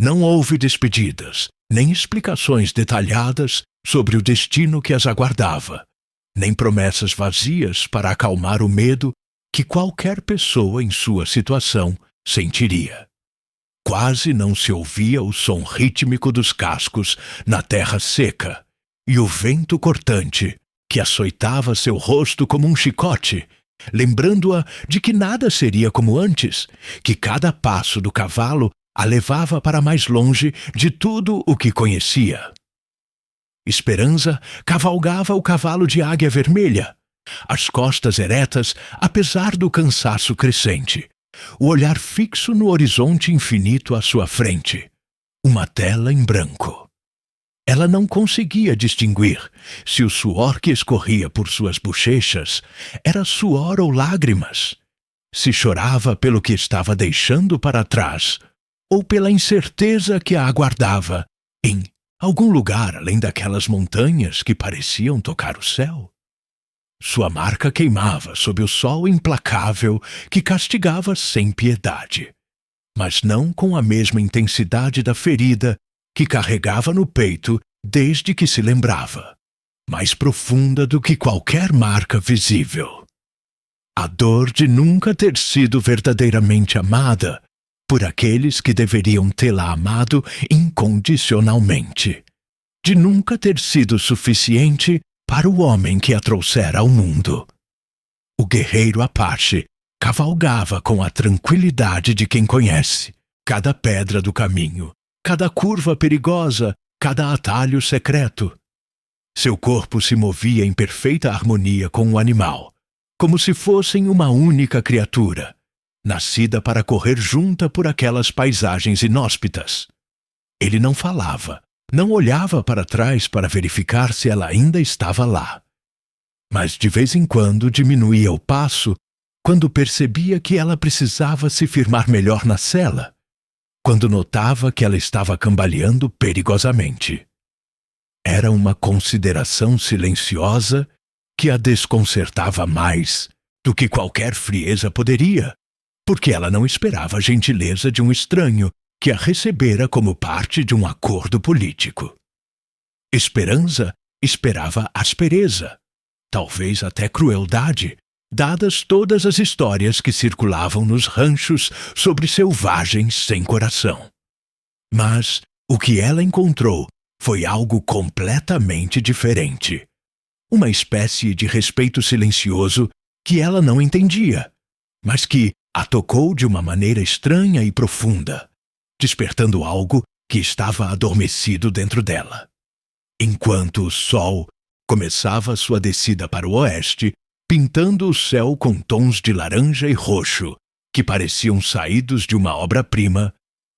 Não houve despedidas, nem explicações detalhadas sobre o destino que as aguardava, nem promessas vazias para acalmar o medo que qualquer pessoa em sua situação sentiria. Quase não se ouvia o som rítmico dos cascos na terra seca e o vento cortante que açoitava seu rosto como um chicote, lembrando-a de que nada seria como antes, que cada passo do cavalo a levava para mais longe de tudo o que conhecia. Esperança cavalgava o cavalo de águia vermelha, as costas eretas apesar do cansaço crescente, o olhar fixo no horizonte infinito à sua frente, uma tela em branco. Ela não conseguia distinguir se o suor que escorria por suas bochechas era suor ou lágrimas, se chorava pelo que estava deixando para trás ou pela incerteza que a aguardava em algum lugar além daquelas montanhas que pareciam tocar o céu. Sua marca queimava sob o sol implacável que castigava sem piedade, mas não com a mesma intensidade da ferida que carregava no peito desde que se lembrava, mais profunda do que qualquer marca visível. A dor de nunca ter sido verdadeiramente amada por aqueles que deveriam tê-la amado incondicionalmente, de nunca ter sido suficiente para o homem que a trouxera ao mundo. O guerreiro Apache cavalgava com a tranquilidade de quem conhece cada pedra do caminho, cada curva perigosa, cada atalho secreto. Seu corpo se movia em perfeita harmonia com o animal, como se fossem uma única criatura, nascida para correr junta por aquelas paisagens inóspitas. Ele não falava, não olhava para trás para verificar se ela ainda estava lá. Mas de vez em quando diminuía o passo quando percebia que ela precisava se firmar melhor na sela, quando notava que ela estava cambaleando perigosamente. Era uma consideração silenciosa que a desconcertava mais do que qualquer frieza poderia, porque ela não esperava a gentileza de um estranho que a recebera como parte de um acordo político. Esperança esperava aspereza, talvez até crueldade, dadas todas as histórias que circulavam nos ranchos sobre selvagens sem coração. Mas o que ela encontrou foi algo completamente diferente. Uma espécie de respeito silencioso que ela não entendia, mas que a tocou de uma maneira estranha e profunda, despertando algo que estava adormecido dentro dela. Enquanto o sol começava sua descida para o oeste, pintando o céu com tons de laranja e roxo, que pareciam saídos de uma obra-prima,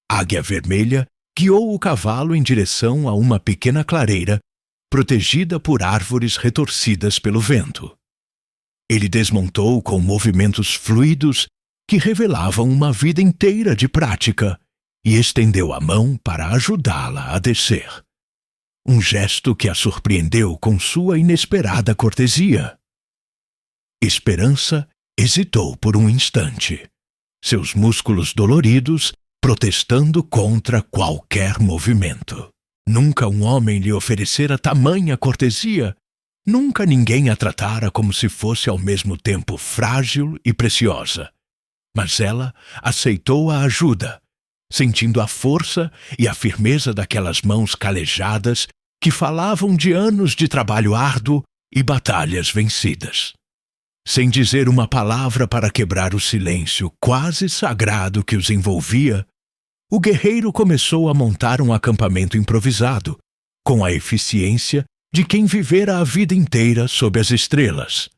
Águia Vermelha guiou o cavalo em direção a uma pequena clareira, protegida por árvores retorcidas pelo vento. Ele desmontou com movimentos fluidos que revelavam uma vida inteira de prática e estendeu a mão para ajudá-la a descer. Um gesto que a surpreendeu com sua inesperada cortesia. Esperança hesitou por um instante, seus músculos doloridos protestando contra qualquer movimento. Nunca um homem lhe oferecera tamanha cortesia, nunca ninguém a tratara como se fosse ao mesmo tempo frágil e preciosa. Mas ela aceitou a ajuda, sentindo a força e a firmeza daquelas mãos calejadas que falavam de anos de trabalho árduo e batalhas vencidas. Sem dizer uma palavra para quebrar o silêncio quase sagrado que os envolvia, o guerreiro começou a montar um acampamento improvisado, com a eficiência de quem vivera a vida inteira sob as estrelas.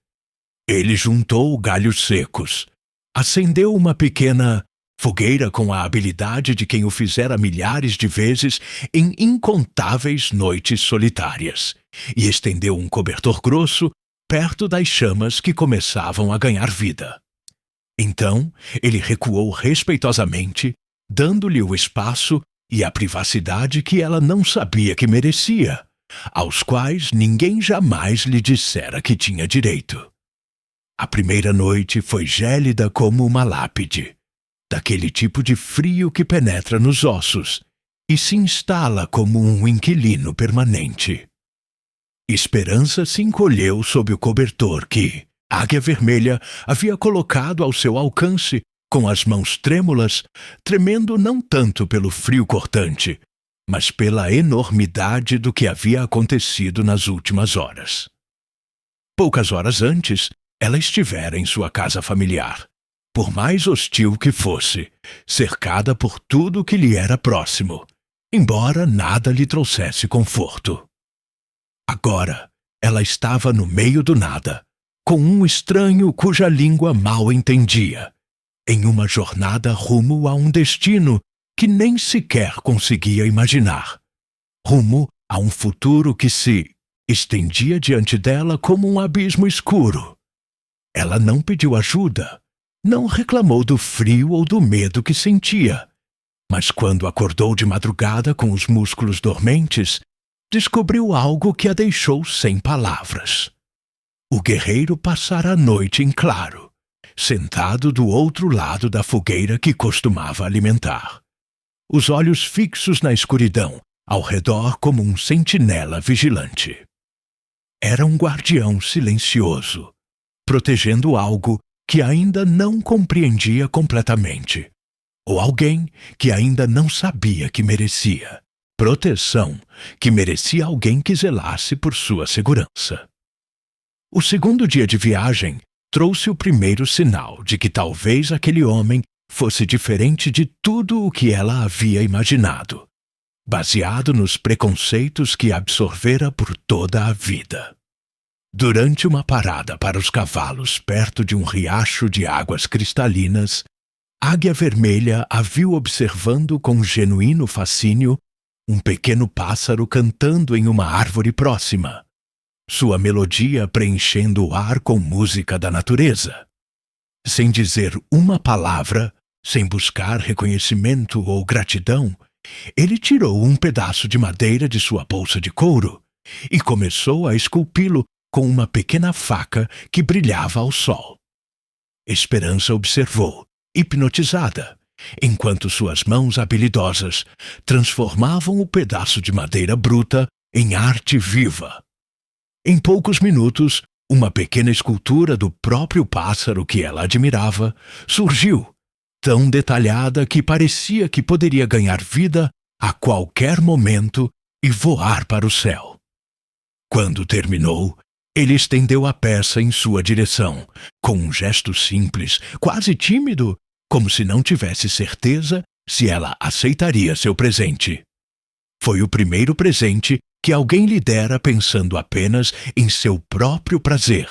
Ele juntou galhos secos, acendeu uma pequena Fogueira com a habilidade de quem o fizera milhares de vezes em incontáveis noites solitárias, e estendeu um cobertor grosso perto das chamas que começavam a ganhar vida. Então, ele recuou respeitosamente, dando-lhe o espaço e a privacidade que ela não sabia que merecia, aos quais ninguém jamais lhe dissera que tinha direito. A primeira noite foi gélida como uma lápide, daquele tipo de frio que penetra nos ossos e se instala como um inquilino permanente. Esperança se encolheu sob o cobertor que Águia Vermelha havia colocado ao seu alcance, com as mãos trêmulas, tremendo não tanto pelo frio cortante, mas pela enormidade do que havia acontecido nas últimas horas. Poucas horas antes, ela estivera em sua casa familiar, por mais hostil que fosse, cercada por tudo que lhe era próximo, embora nada lhe trouxesse conforto. Agora, ela estava no meio do nada, com um estranho cuja língua mal entendia, em uma jornada rumo a um destino que nem sequer conseguia imaginar, rumo a um futuro que se estendia diante dela como um abismo escuro. Ela não pediu ajuda, não reclamou do frio ou do medo que sentia, mas quando acordou de madrugada com os músculos dormentes, descobriu algo que a deixou sem palavras. O guerreiro passara a noite em claro, sentado do outro lado da fogueira que costumava alimentar, os olhos fixos na escuridão, ao redor como um sentinela vigilante. Era um guardião silencioso, protegendo algo que ainda não compreendia completamente, ou alguém que ainda não sabia que merecia. Proteção que merecia alguém que zelasse por sua segurança. O segundo dia de viagem trouxe o primeiro sinal de que talvez aquele homem fosse diferente de tudo o que ela havia imaginado, baseado nos preconceitos que absorvera por toda a vida. Durante uma parada para os cavalos perto de um riacho de águas cristalinas, Águia Vermelha a viu observando com genuíno fascínio um pequeno pássaro cantando em uma árvore próxima, sua melodia preenchendo o ar com música da natureza. Sem dizer uma palavra, sem buscar reconhecimento ou gratidão, ele tirou um pedaço de madeira de sua bolsa de couro e começou a esculpi-lo com uma pequena faca que brilhava ao sol. Esperança observou, hipnotizada, enquanto suas mãos habilidosas transformavam o pedaço de madeira bruta em arte viva. Em poucos minutos, uma pequena escultura do próprio pássaro que ela admirava surgiu, tão detalhada que parecia que poderia ganhar vida a qualquer momento e voar para o céu. Quando terminou, ele estendeu a peça em sua direção, com um gesto simples, quase tímido, como se não tivesse certeza se ela aceitaria seu presente. Foi o primeiro presente que alguém lhe dera pensando apenas em seu próprio prazer,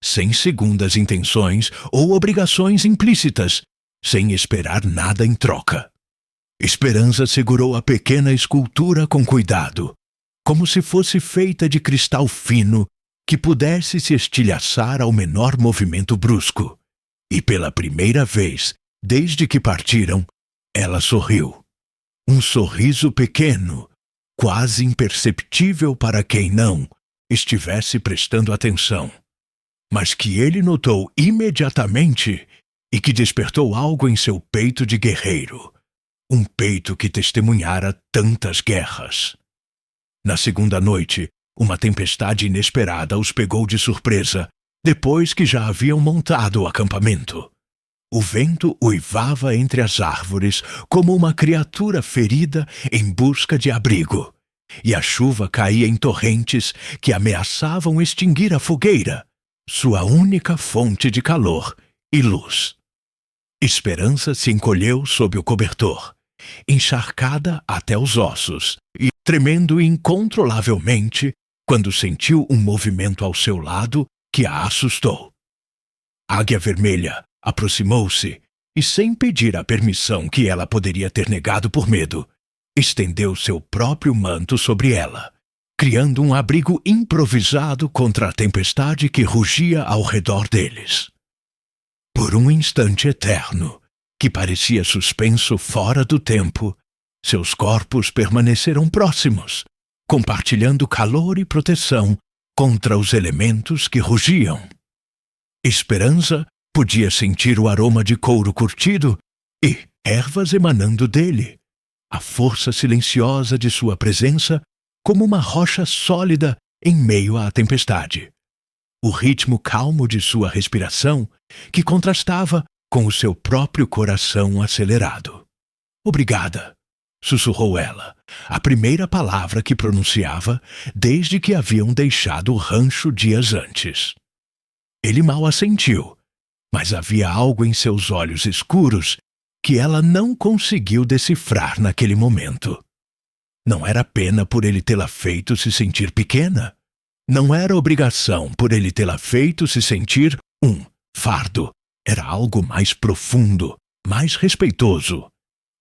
sem segundas intenções ou obrigações implícitas, sem esperar nada em troca. Esperança segurou a pequena escultura com cuidado, como se fosse feita de cristal fino que pudesse se estilhaçar ao menor movimento brusco. E pela primeira vez, desde que partiram, ela sorriu. Um sorriso pequeno, quase imperceptível para quem não estivesse prestando atenção, mas que ele notou imediatamente e que despertou algo em seu peito de guerreiro, um peito que testemunhara tantas guerras. Na segunda noite, uma tempestade inesperada os pegou de surpresa, depois que já haviam montado o acampamento. O vento uivava entre as árvores como uma criatura ferida em busca de abrigo, e a chuva caía em torrentes que ameaçavam extinguir a fogueira, sua única fonte de calor e luz. Esperança se encolheu sob o cobertor, encharcada até os ossos e tremendo incontrolavelmente quando sentiu um movimento ao seu lado que a assustou. Águia Vermelha aproximou-se e, sem pedir a permissão que ela poderia ter negado por medo, estendeu seu próprio manto sobre ela, criando um abrigo improvisado contra a tempestade que rugia ao redor deles. Por um instante eterno, que parecia suspenso fora do tempo, seus corpos permaneceram próximos, compartilhando calor e proteção contra os elementos que rugiam. Esperança podia sentir o aroma de couro curtido e ervas emanando dele, a força silenciosa de sua presença como uma rocha sólida em meio à tempestade. O ritmo calmo de sua respiração, que contrastava com o seu próprio coração acelerado. "Obrigada", sussurrou ela, a primeira palavra que pronunciava desde que haviam deixado o rancho dias antes. Ele mal assentiu, mas havia algo em seus olhos escuros que ela não conseguiu decifrar naquele momento. Não era pena por ele tê-la feito se sentir pequena. Não era obrigação por ele tê-la feito se sentir um fardo. Era algo mais profundo, mais respeitoso.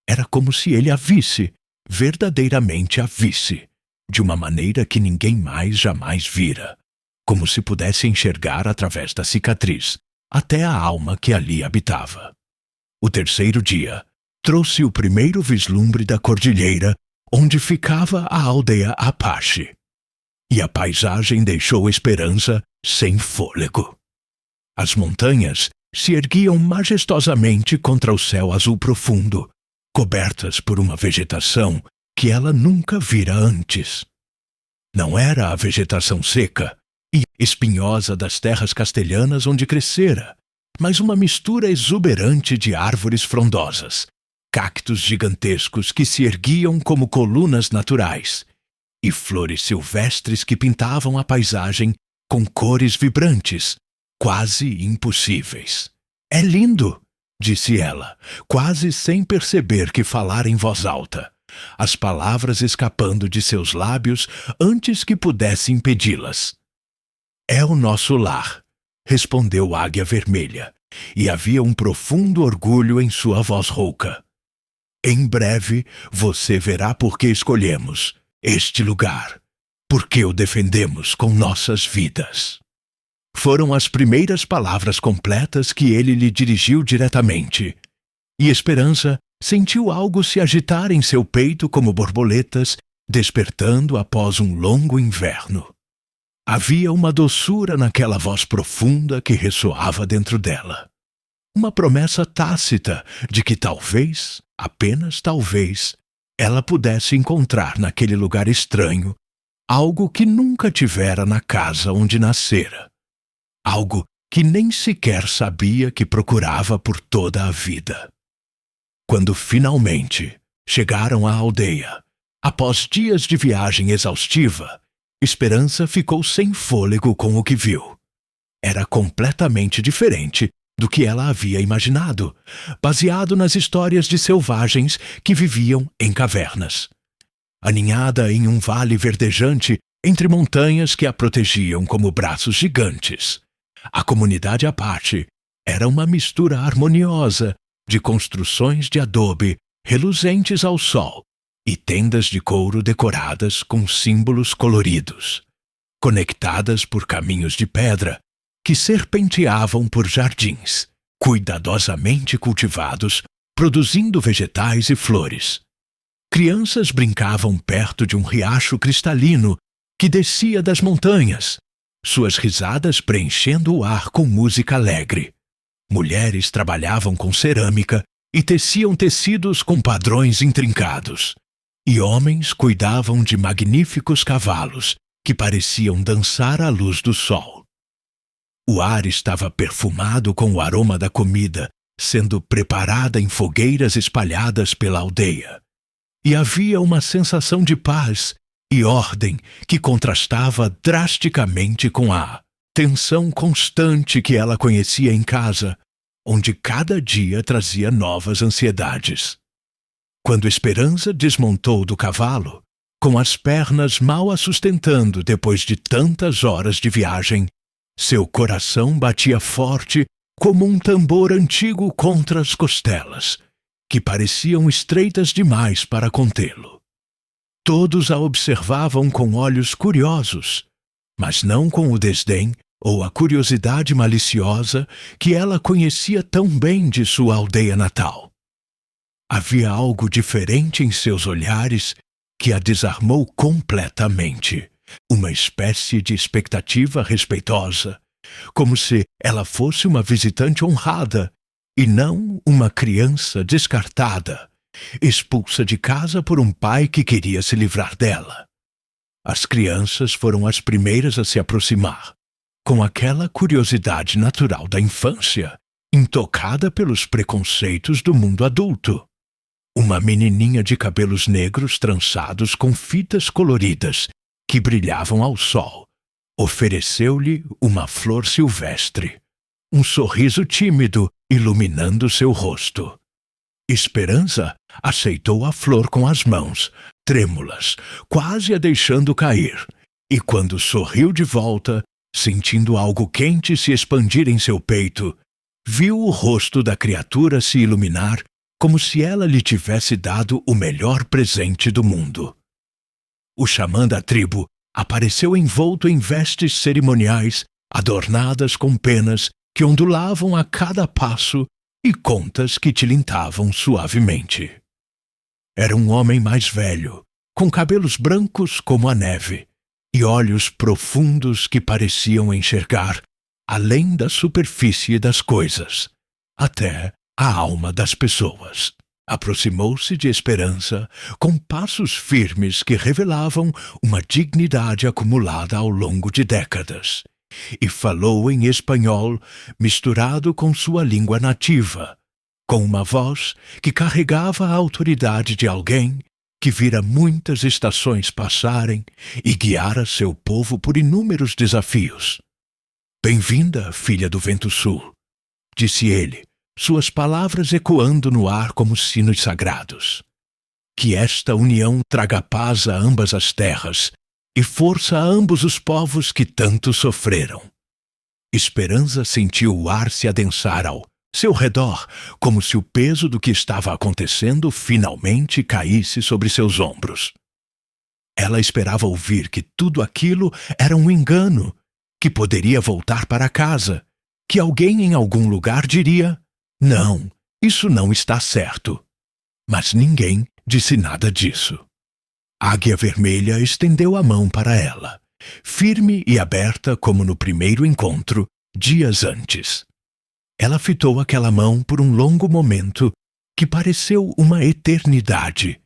Era como se ele a visse, verdadeiramente a visse, de uma maneira que ninguém mais jamais vira, como se pudesse enxergar através da cicatriz, até a alma que ali habitava. O terceiro dia trouxe o primeiro vislumbre da cordilheira onde ficava a aldeia Apache. E a paisagem deixou Esperança sem fôlego. As montanhas se erguiam majestosamente contra o céu azul profundo, cobertas por uma vegetação que ela nunca vira antes. Não era a vegetação seca e espinhosa das terras castelhanas onde crescera, mas uma mistura exuberante de árvores frondosas, cactos gigantescos que se erguiam como colunas naturais, e flores silvestres que pintavam a paisagem com cores vibrantes, quase impossíveis. "É lindo", disse ela, quase sem perceber que falara em voz alta, as palavras escapando de seus lábios antes que pudesse impedi-las. "É o nosso lar", respondeu Águia Vermelha, e havia um profundo orgulho em sua voz rouca. "Em breve você verá por que escolhemos este lugar, por que o defendemos com nossas vidas." Foram as primeiras palavras completas que ele lhe dirigiu diretamente, e Esperança sentiu algo se agitar em seu peito como borboletas, despertando após um longo inverno. Havia uma doçura naquela voz profunda que ressoava dentro dela. Uma promessa tácita de que talvez, apenas talvez, ela pudesse encontrar naquele lugar estranho algo que nunca tivera na casa onde nascera. Algo que nem sequer sabia que procurava por toda a vida. Quando finalmente chegaram à aldeia, após dias de viagem exaustiva, Esperança ficou sem fôlego com o que viu. Era completamente diferente do que ela havia imaginado, baseado nas histórias de selvagens que viviam em cavernas. Aninhada em um vale verdejante entre montanhas que a protegiam como braços gigantes, a comunidade Apache era uma mistura harmoniosa de construções de adobe reluzentes ao sol e tendas de couro decoradas com símbolos coloridos, conectadas por caminhos de pedra que serpenteavam por jardins, cuidadosamente cultivados, produzindo vegetais e flores. Crianças brincavam perto de um riacho cristalino que descia das montanhas, suas risadas preenchendo o ar com música alegre. Mulheres trabalhavam com cerâmica e teciam tecidos com padrões intrincados. E homens cuidavam de magníficos cavalos que pareciam dançar à luz do sol. O ar estava perfumado com o aroma da comida, sendo preparada em fogueiras espalhadas pela aldeia. E havia uma sensação de paz e ordem que contrastava drasticamente com a tensão constante que ela conhecia em casa, onde cada dia trazia novas ansiedades. Quando Esperança desmontou do cavalo, com as pernas mal a sustentando depois de tantas horas de viagem, seu coração batia forte como um tambor antigo contra as costelas, que pareciam estreitas demais para contê-lo. Todos a observavam com olhos curiosos, mas não com o desdém ou a curiosidade maliciosa que ela conhecia tão bem de sua aldeia natal. Havia algo diferente em seus olhares que a desarmou completamente, uma espécie de expectativa respeitosa, como se ela fosse uma visitante honrada e não uma criança descartada, expulsa de casa por um pai que queria se livrar dela. As crianças foram as primeiras a se aproximar, com aquela curiosidade natural da infância, intocada pelos preconceitos do mundo adulto. Uma menininha de cabelos negros trançados com fitas coloridas, que brilhavam ao sol, ofereceu-lhe uma flor silvestre, um sorriso tímido iluminando seu rosto. Esperança aceitou a flor com as mãos, trêmulas, quase a deixando cair, e quando sorriu de volta, sentindo algo quente se expandir em seu peito, viu o rosto da criatura se iluminar como se ela lhe tivesse dado o melhor presente do mundo. O xamã da tribo apareceu envolto em vestes cerimoniais, adornadas com penas que ondulavam a cada passo e contas que tilintavam suavemente. Era um homem mais velho, com cabelos brancos como a neve, e olhos profundos que pareciam enxergar além da superfície das coisas, até a alma das pessoas. Aproximou-se de Esperança com passos firmes que revelavam uma dignidade acumulada ao longo de décadas, e falou em espanhol misturado com sua língua nativa, com uma voz que carregava a autoridade de alguém que vira muitas estações passarem e guiara seu povo por inúmeros desafios. "Bem-vinda, filha do Vento Sul", disse ele, suas palavras ecoando no ar como sinos sagrados. "Que esta união traga paz a ambas as terras e força a ambos os povos que tanto sofreram." Esperança sentiu o ar se adensar ao seu redor, como se o peso do que estava acontecendo finalmente caísse sobre seus ombros. Ela esperava ouvir que tudo aquilo era um engano, que poderia voltar para casa, que alguém em algum lugar diria: "Não, isso não está certo." Mas ninguém disse nada disso. Águia Vermelha estendeu a mão para ela, firme e aberta como no primeiro encontro, dias antes. Ela fitou aquela mão por um longo momento que pareceu uma eternidade.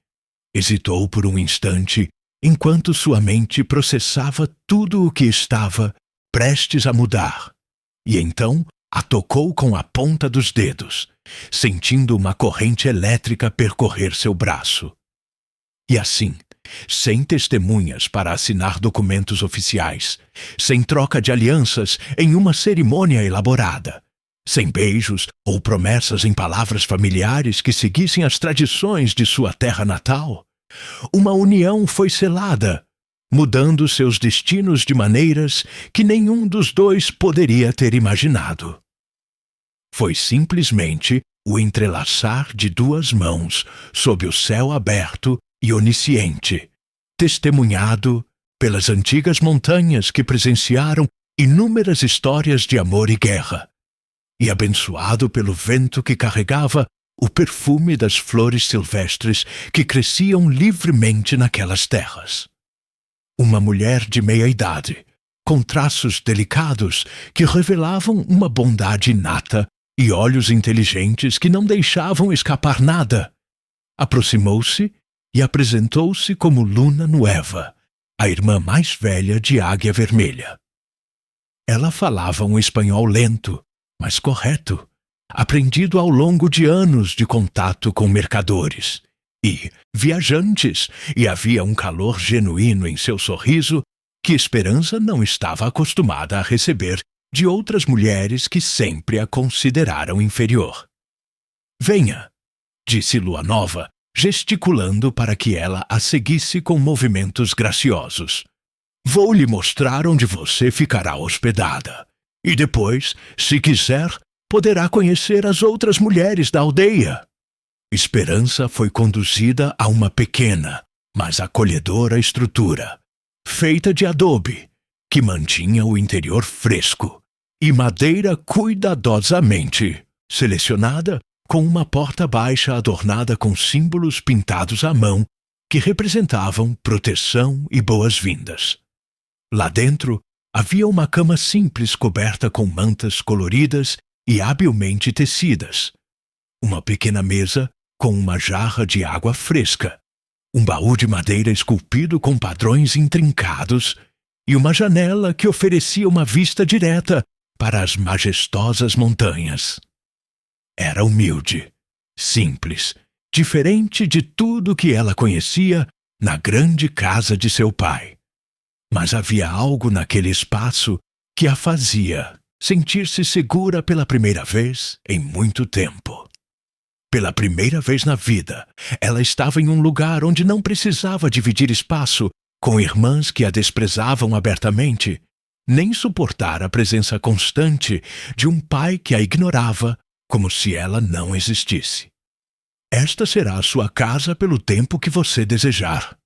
Hesitou por um instante, enquanto sua mente processava tudo o que estava prestes a mudar, e então a tocou com a ponta dos dedos, sentindo uma corrente elétrica percorrer seu braço. E assim, sem testemunhas para assinar documentos oficiais, sem troca de alianças em uma cerimônia elaborada, sem beijos ou promessas em palavras familiares que seguissem as tradições de sua terra natal, uma união foi selada, mudando seus destinos de maneiras que nenhum dos dois poderia ter imaginado. Foi simplesmente o entrelaçar de duas mãos sob o céu aberto e onisciente, testemunhado pelas antigas montanhas que presenciaram inúmeras histórias de amor e guerra, e abençoado pelo vento que carregava o perfume das flores silvestres que cresciam livremente naquelas terras. Uma mulher de meia-idade, com traços delicados que revelavam uma bondade inata e olhos inteligentes que não deixavam escapar nada, aproximou-se e apresentou-se como Luna Nueva, a irmã mais velha de Águia Vermelha. Ela falava um espanhol lento, mas correto, aprendido ao longo de anos de contato com mercadores e viajantes, e havia um calor genuíno em seu sorriso que Esperança não estava acostumada a receber de outras mulheres que sempre a consideraram inferior. "Venha", disse Lua Nova, gesticulando para que ela a seguisse com movimentos graciosos. "Vou lhe mostrar onde você ficará hospedada. E depois, se quiser, poderá conhecer as outras mulheres da aldeia. Esperança foi conduzida a uma pequena, mas acolhedora estrutura, feita de adobe, que mantinha o interior fresco, e madeira cuidadosamente selecionada, com uma porta baixa adornada com símbolos pintados à mão que representavam proteção e boas-vindas. Lá dentro havia uma cama simples coberta com mantas coloridas e habilmente tecidas, uma pequena mesa com uma jarra de água fresca, um baú de madeira esculpido com padrões intrincados e uma janela que oferecia uma vista direta para as majestosas montanhas. Era humilde, simples, diferente de tudo que ela conhecia na grande casa de seu pai. Mas havia algo naquele espaço que a fazia sentir-se segura pela primeira vez em muito tempo. Pela primeira vez na vida, ela estava em um lugar onde não precisava dividir espaço com irmãs que a desprezavam abertamente, nem suportar a presença constante de um pai que a ignorava como se ela não existisse. Esta será a sua casa pelo tempo que você desejar,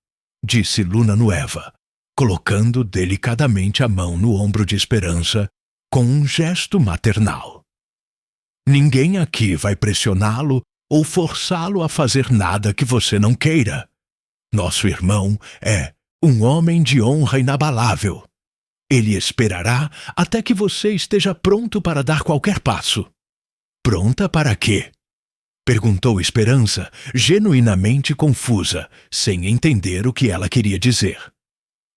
disse Luna Nueva, colocando delicadamente a mão no ombro de Esperança com um gesto maternal. Ninguém aqui vai pressioná-lo ou forçá-lo a fazer nada que você não queira. Nosso irmão é um homem de honra inabalável. Ele esperará até que você esteja pronto para dar qualquer passo. Pronta para quê? Perguntou Esperança, genuinamente confusa, sem entender o que ela queria dizer.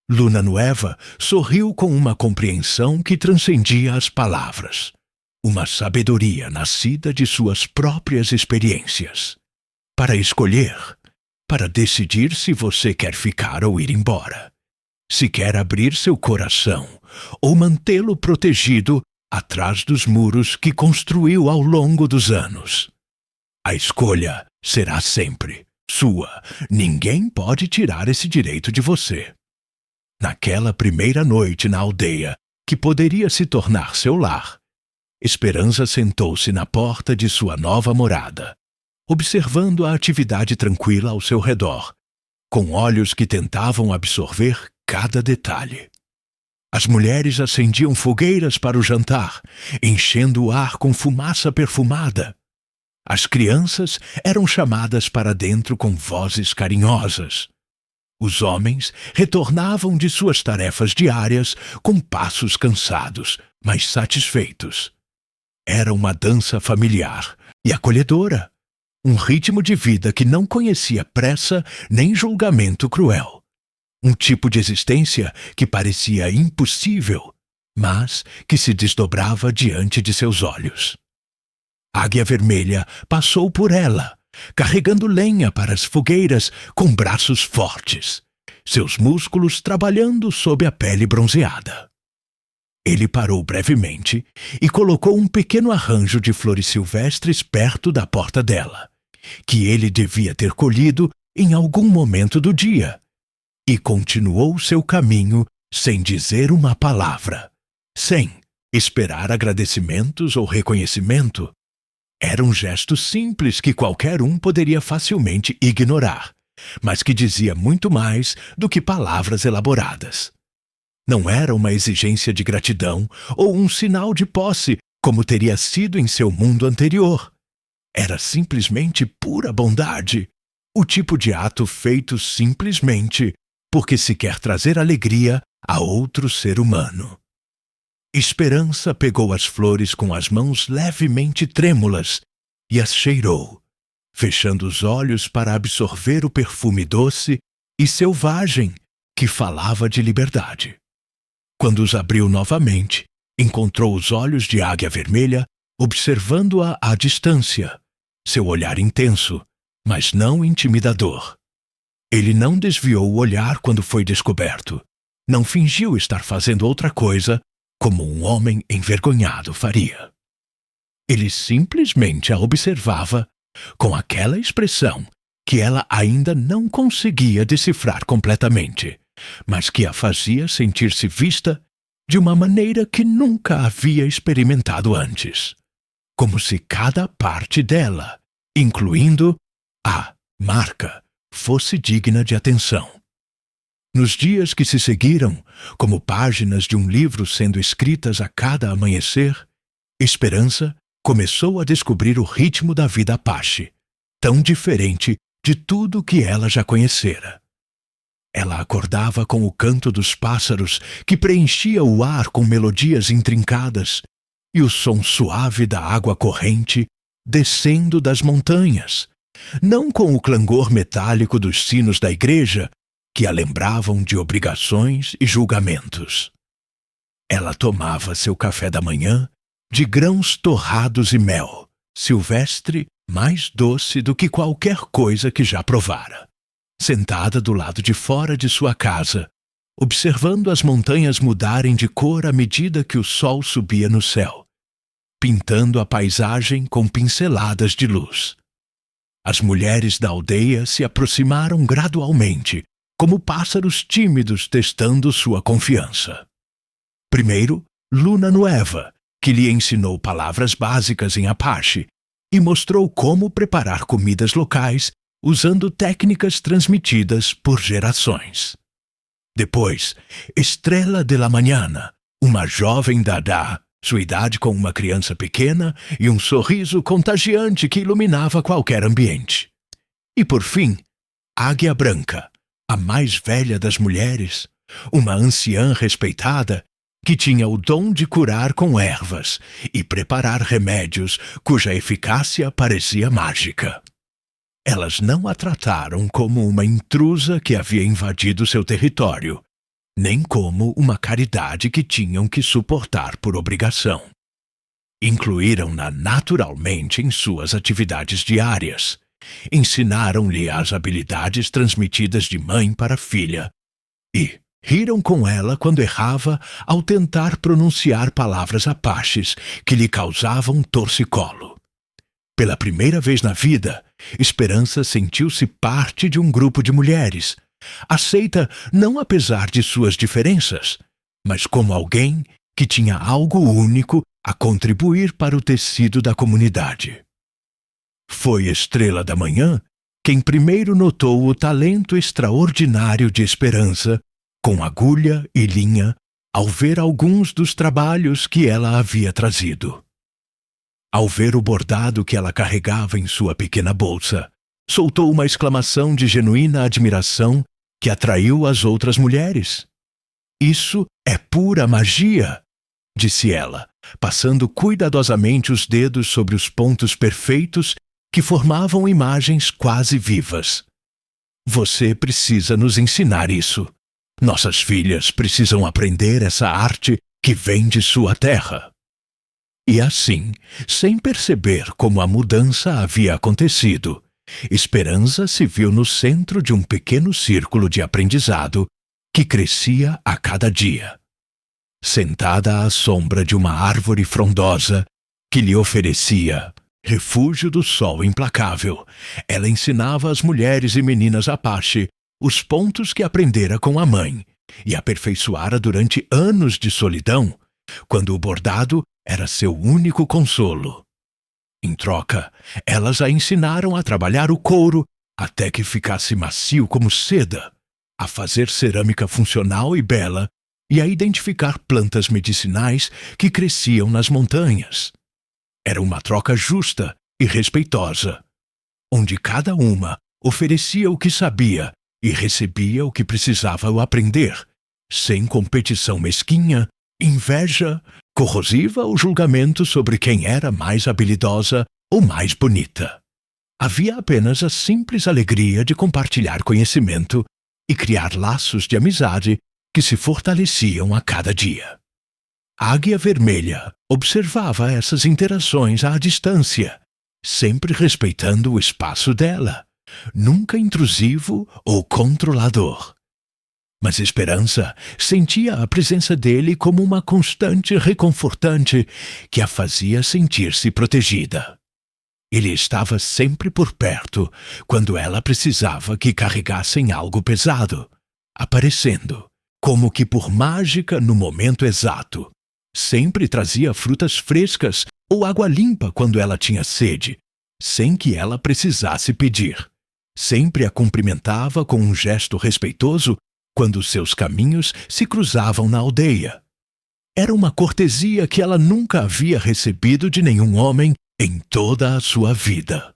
Luna Nueva sorriu com uma compreensão que transcendia as palavras, uma sabedoria nascida de suas próprias experiências. Para escolher, para decidir se você quer ficar ou ir embora, se quer abrir seu coração ou mantê-lo protegido atrás dos muros que construiu ao longo dos anos. A escolha será sempre sua. Ninguém pode tirar esse direito de você. Naquela primeira noite na aldeia, que poderia se tornar seu lar, Esperança sentou-se na porta de sua nova morada, observando a atividade tranquila ao seu redor, com olhos que tentavam absorver cada detalhe. As mulheres acendiam fogueiras para o jantar, enchendo o ar com fumaça perfumada. As crianças eram chamadas para dentro com vozes carinhosas. Os homens retornavam de suas tarefas diárias com passos cansados, mas satisfeitos. Era uma dança familiar e acolhedora, um ritmo de vida que não conhecia pressa nem julgamento cruel. Um tipo de existência que parecia impossível, mas que se desdobrava diante de seus olhos. Águia Vermelha passou por ela, carregando lenha para as fogueiras com braços fortes, seus músculos trabalhando sob a pele bronzeada. Ele parou brevemente e colocou um pequeno arranjo de flores silvestres perto da porta dela, que ele devia ter colhido em algum momento do dia, e continuou seu caminho sem dizer uma palavra, sem esperar agradecimentos ou reconhecimento. Era um gesto simples que qualquer um poderia facilmente ignorar, mas que dizia muito mais do que palavras elaboradas. Não era uma exigência de gratidão ou um sinal de posse, como teria sido em seu mundo anterior. Era simplesmente pura bondade, o tipo de ato feito simplesmente porque se quer trazer alegria a outro ser humano. Esperança pegou as flores com as mãos levemente trêmulas e as cheirou, fechando os olhos para absorver o perfume doce e selvagem que falava de liberdade. Quando os abriu novamente, encontrou os olhos de Águia Vermelha observando-a à distância, seu olhar intenso, mas não intimidador. Ele não desviou o olhar quando foi descoberto, não fingiu estar fazendo outra coisa como um homem envergonhado faria. Ele simplesmente a observava com aquela expressão que ela ainda não conseguia decifrar completamente, mas que a fazia sentir-se vista de uma maneira que nunca havia experimentado antes. como se cada parte dela, incluindo a marca, fosse digna de atenção. Nos dias que se seguiram, como páginas de um livro sendo escritas a cada amanhecer, Esperança começou a descobrir o ritmo da vida Apache, tão diferente de tudo que ela já conhecera. Ela acordava com o canto dos pássaros que preenchia o ar com melodias intrincadas e o som suave da água corrente descendo das montanhas, não com o clangor metálico dos sinos da igreja que a lembravam de obrigações e julgamentos. Ela tomava seu café da manhã de grãos torrados e mel, silvestre mais doce do que qualquer coisa que já provara, sentada do lado de fora de sua casa, observando as montanhas mudarem de cor à medida que o sol subia no céu, pintando a paisagem com pinceladas de luz. As mulheres da aldeia se aproximaram gradualmente, como pássaros tímidos testando sua confiança. Primeiro, Luna Nueva, que lhe ensinou palavras básicas em Apache e mostrou como preparar comidas locais usando técnicas transmitidas por gerações. Depois, Estrela de la Mañana, uma jovem Dada, sua idade com uma criança pequena e um sorriso contagiante que iluminava qualquer ambiente. E por fim, Águia Branca, a mais velha das mulheres, uma anciã respeitada que tinha o dom de curar com ervas e preparar remédios cuja eficácia parecia mágica. Elas não a trataram como uma intrusa que havia invadido seu território, nem como uma caridade que tinham que suportar por obrigação. Incluíram-na naturalmente em suas atividades diárias. Ensinaram-lhe as habilidades transmitidas de mãe para filha e riram com ela quando errava ao tentar pronunciar palavras apaches que lhe causavam torcicolo. Pela primeira vez na vida, Esperança sentiu-se parte de um grupo de mulheres, aceita não apesar de suas diferenças, mas como alguém que tinha algo único a contribuir para o tecido da comunidade. Foi Estrela da Manhã quem primeiro notou o talento extraordinário de Esperança com agulha e linha ao ver alguns dos trabalhos que ela havia trazido. Ao ver o bordado que ela carregava em sua pequena bolsa, soltou uma exclamação de genuína admiração que atraiu as outras mulheres. "Isso é pura magia", disse ela, passando cuidadosamente os dedos sobre os pontos perfeitos que formavam imagens quase vivas. "Você precisa nos ensinar isso. Nossas filhas precisam aprender essa arte que vem de sua terra." E assim, sem perceber como a mudança havia acontecido, Esperança se viu no centro de um pequeno círculo de aprendizado que crescia a cada dia. Sentada à sombra de uma árvore frondosa que lhe oferecia refúgio do sol implacável, ela ensinava às mulheres e meninas Apache os pontos que aprendera com a mãe e aperfeiçoara durante anos de solidão, quando o bordado era seu único consolo. Em troca, elas a ensinaram a trabalhar o couro até que ficasse macio como seda, a fazer cerâmica funcional e bela e a identificar plantas medicinais que cresciam nas montanhas. Era uma troca justa e respeitosa, onde cada uma oferecia o que sabia e recebia o que precisava aprender, sem competição mesquinha, inveja, corrosiva ou julgamento sobre quem era mais habilidosa ou mais bonita. Havia apenas a simples alegria de compartilhar conhecimento e criar laços de amizade que se fortaleciam a cada dia. A Águia Vermelha observava essas interações à distância, sempre respeitando o espaço dela, nunca intrusivo ou controlador. Mas Esperança sentia a presença dele como uma constante reconfortante que a fazia sentir-se protegida. Ele estava sempre por perto quando ela precisava que carregassem algo pesado, aparecendo, como que por mágica no momento exato, Sempre trazia frutas frescas ou água limpa quando ela tinha sede, sem que ela precisasse pedir. Sempre a cumprimentava com um gesto respeitoso quando seus caminhos se cruzavam na aldeia. Era uma cortesia que ela nunca havia recebido de nenhum homem em toda a sua vida.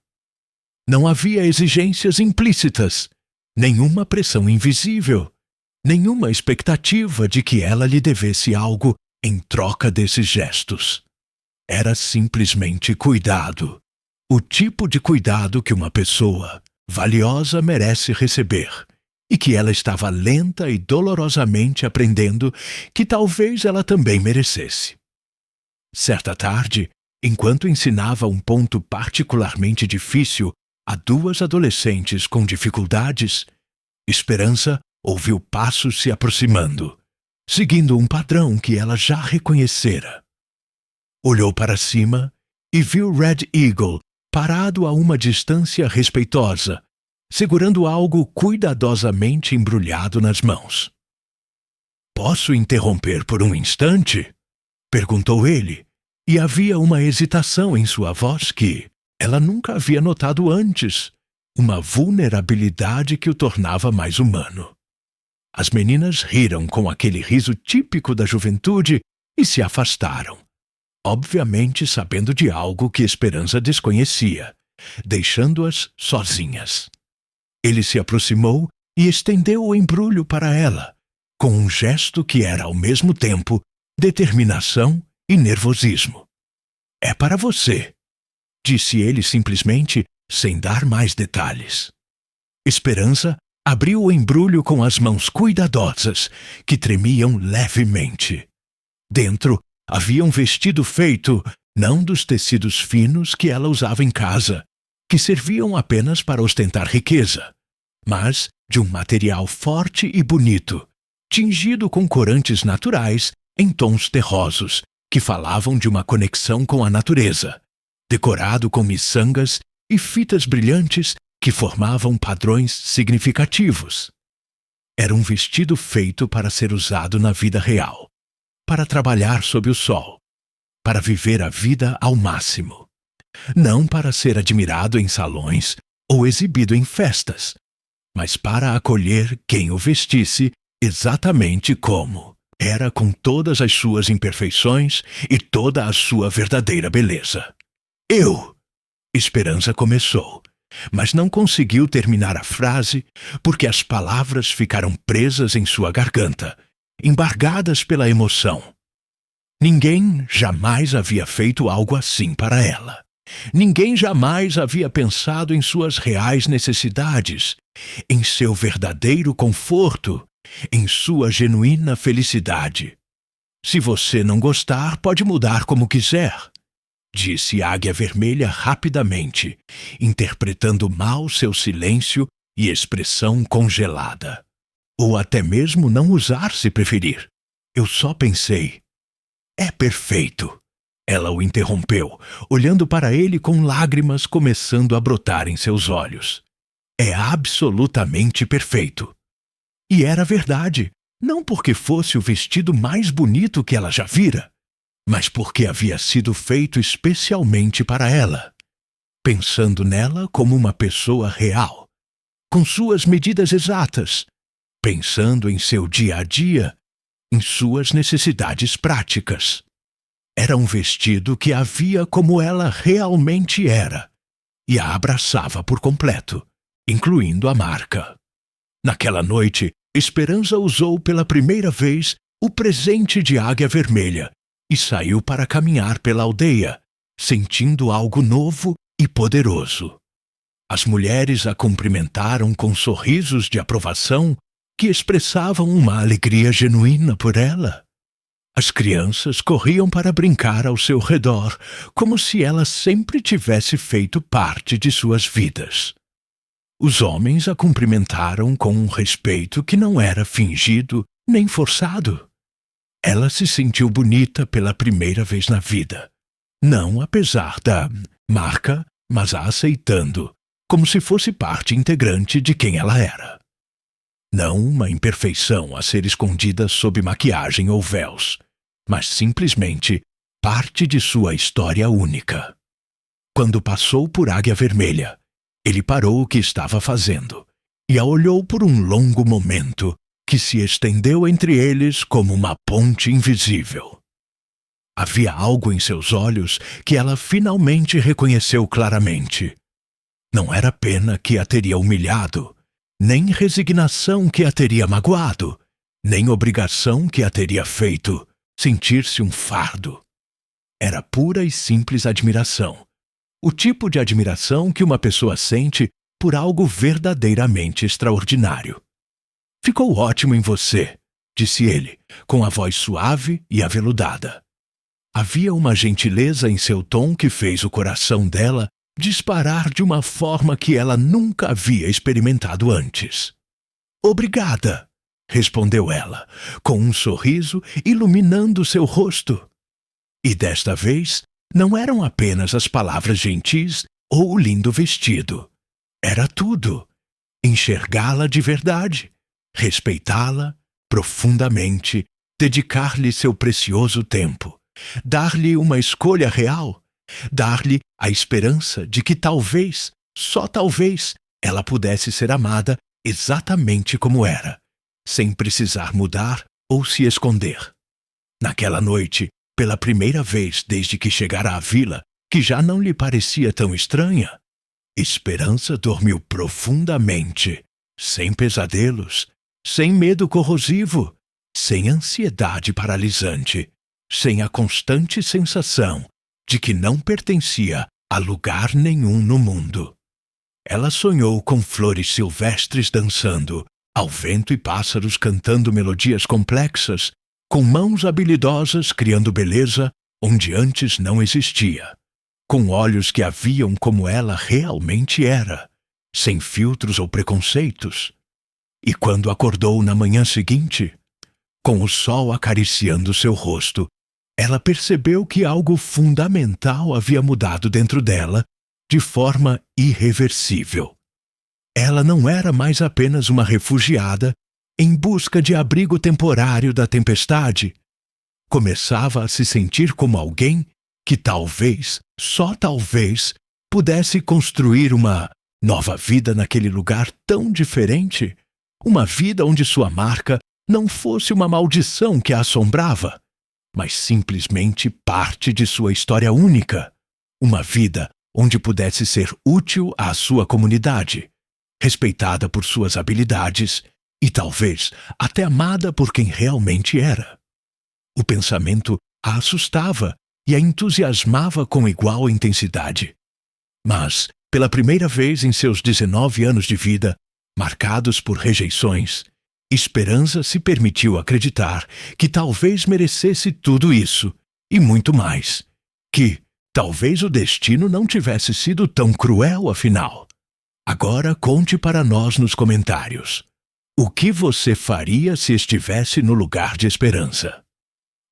Não havia exigências implícitas, nenhuma pressão invisível, nenhuma expectativa de que ela lhe devesse algo em troca desses gestos. Era simplesmente cuidado. O tipo de cuidado que uma pessoa valiosa merece receber e que ela estava lenta e dolorosamente aprendendo que talvez ela também merecesse. Certa tarde, enquanto ensinava um ponto particularmente difícil a duas adolescentes com dificuldades, Esperança ouviu passos se aproximando, seguindo um padrão que ela já reconhecera. Olhou para cima e viu Red Eagle parado a uma distância respeitosa, segurando algo cuidadosamente embrulhado nas mãos. "Posso interromper por um instante?" perguntou ele, e havia uma hesitação em sua voz que ela nunca havia notado antes, uma vulnerabilidade que o tornava mais humano. As meninas riram com aquele riso típico da juventude e se afastaram, obviamente sabendo de algo que Esperança desconhecia, deixando-as sozinhas. Ele se aproximou e estendeu o embrulho para ela, com um gesto que era ao mesmo tempo determinação e nervosismo. "É para você", disse ele simplesmente, sem dar mais detalhes. Esperança abriu o embrulho com as mãos cuidadosas, que tremiam levemente. Dentro havia um vestido feito, não dos tecidos finos que ela usava em casa, que serviam apenas para ostentar riqueza, mas de um material forte e bonito, tingido com corantes naturais em tons terrosos, que falavam de uma conexão com a natureza, decorado com miçangas e fitas brilhantes que formavam padrões significativos. Era um vestido feito para ser usado na vida real, para trabalhar sob o sol, para viver a vida ao máximo. Não para ser admirado em salões ou exibido em festas, mas para acolher quem o vestisse exatamente como era, com todas as suas imperfeições e toda a sua verdadeira beleza. Esperança começou, mas não conseguiu terminar a frase porque as palavras ficaram presas em sua garganta, embargadas pela emoção. Ninguém jamais havia feito algo assim para ela. Ninguém jamais havia pensado em suas reais necessidades, em seu verdadeiro conforto, em sua genuína felicidade. "Se você não gostar, pode mudar como quiser", disse Águia Vermelha rapidamente, interpretando mal seu silêncio e expressão congelada. "Ou até mesmo não usar se preferir. Eu só pensei." "É perfeito." Ela o interrompeu, olhando para ele com lágrimas começando a brotar em seus olhos. "É absolutamente perfeito." E era verdade, não porque fosse o vestido mais bonito que ela já vira, mas porque havia sido feito especialmente para ela, pensando nela como uma pessoa real, com suas medidas exatas, pensando em seu dia a dia, em suas necessidades práticas. Era um vestido que a via como ela realmente era, e a abraçava por completo, incluindo a marca. Naquela noite, Esperança usou pela primeira vez o presente de Águia Vermelha e saiu para caminhar pela aldeia, sentindo algo novo e poderoso. As mulheres a cumprimentaram com sorrisos de aprovação que expressavam uma alegria genuína por ela. As crianças corriam para brincar ao seu redor, como se ela sempre tivesse feito parte de suas vidas. Os homens a cumprimentaram com um respeito que não era fingido nem forçado. Ela se sentiu bonita pela primeira vez na vida, não apesar da marca, mas a aceitando, como se fosse parte integrante de quem ela era. Não uma imperfeição a ser escondida sob maquiagem ou véus, mas simplesmente parte de sua história única. Quando passou por Águia Vermelha, ele parou o que estava fazendo e a olhou por um longo momento que se estendeu entre eles como uma ponte invisível. Havia algo em seus olhos que ela finalmente reconheceu claramente. Não era pena que a teria humilhado, nem resignação que a teria magoado, nem obrigação que a teria feito sentir-se um fardo. Era pura e simples admiração. O tipo de admiração que uma pessoa sente por algo verdadeiramente extraordinário. "Ficou ótimo em você", disse ele, com a voz suave e aveludada. Havia uma gentileza em seu tom que fez o coração dela disparar de uma forma que ela nunca havia experimentado antes. "Obrigada", respondeu ela, com um sorriso iluminando seu rosto. E desta vez não eram apenas as palavras gentis ou o lindo vestido. Era tudo. Enxergá-la de verdade, respeitá-la profundamente, dedicar-lhe seu precioso tempo, dar-lhe uma escolha real, dar-lhe a esperança de que talvez, só talvez, ela pudesse ser amada exatamente como era, sem precisar mudar ou se esconder. Naquela noite, pela primeira vez desde que chegara à vila, que já não lhe parecia tão estranha, Esperança dormiu profundamente, sem pesadelos, sem medo corrosivo, sem ansiedade paralisante, sem a constante sensação de que não pertencia a lugar nenhum no mundo. Ela sonhou com flores silvestres dançando, ao vento e pássaros cantando melodias complexas, com mãos habilidosas criando beleza onde antes não existia, com olhos que a viam como ela realmente era, sem filtros ou preconceitos. E quando acordou na manhã seguinte, com o sol acariciando seu rosto, ela percebeu que algo fundamental havia mudado dentro dela de forma irreversível. Ela não era mais apenas uma refugiada em busca de abrigo temporário da tempestade. Começava a se sentir como alguém que talvez, só talvez, pudesse construir uma nova vida naquele lugar tão diferente, uma vida onde sua marca não fosse uma maldição que a assombrava, mas simplesmente parte de sua história única, uma vida onde pudesse ser útil à sua comunidade, respeitada por suas habilidades e talvez até amada por quem realmente era. O pensamento a assustava e a entusiasmava com igual intensidade. Mas, pela primeira vez em seus 19 anos de vida, marcados por rejeições, Esperança se permitiu acreditar que talvez merecesse tudo isso e muito mais, que talvez o destino não tivesse sido tão cruel afinal. Agora conte para nós nos comentários. O que você faria se estivesse no lugar de Esperança?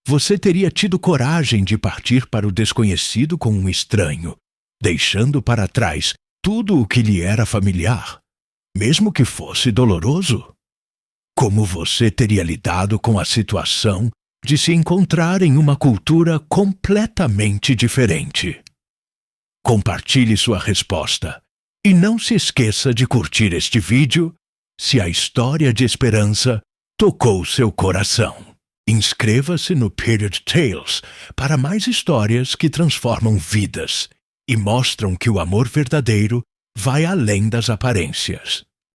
Você teria tido coragem de partir para o desconhecido com um estranho, deixando para trás tudo o que lhe era familiar, mesmo que fosse doloroso? Como você teria lidado com a situação de se encontrar em uma cultura completamente diferente? Compartilhe sua resposta e não se esqueça de curtir este vídeo se a história de Esperança tocou seu coração. Inscreva-se no Period Tales para mais histórias que transformam vidas e mostram que o amor verdadeiro vai além das aparências.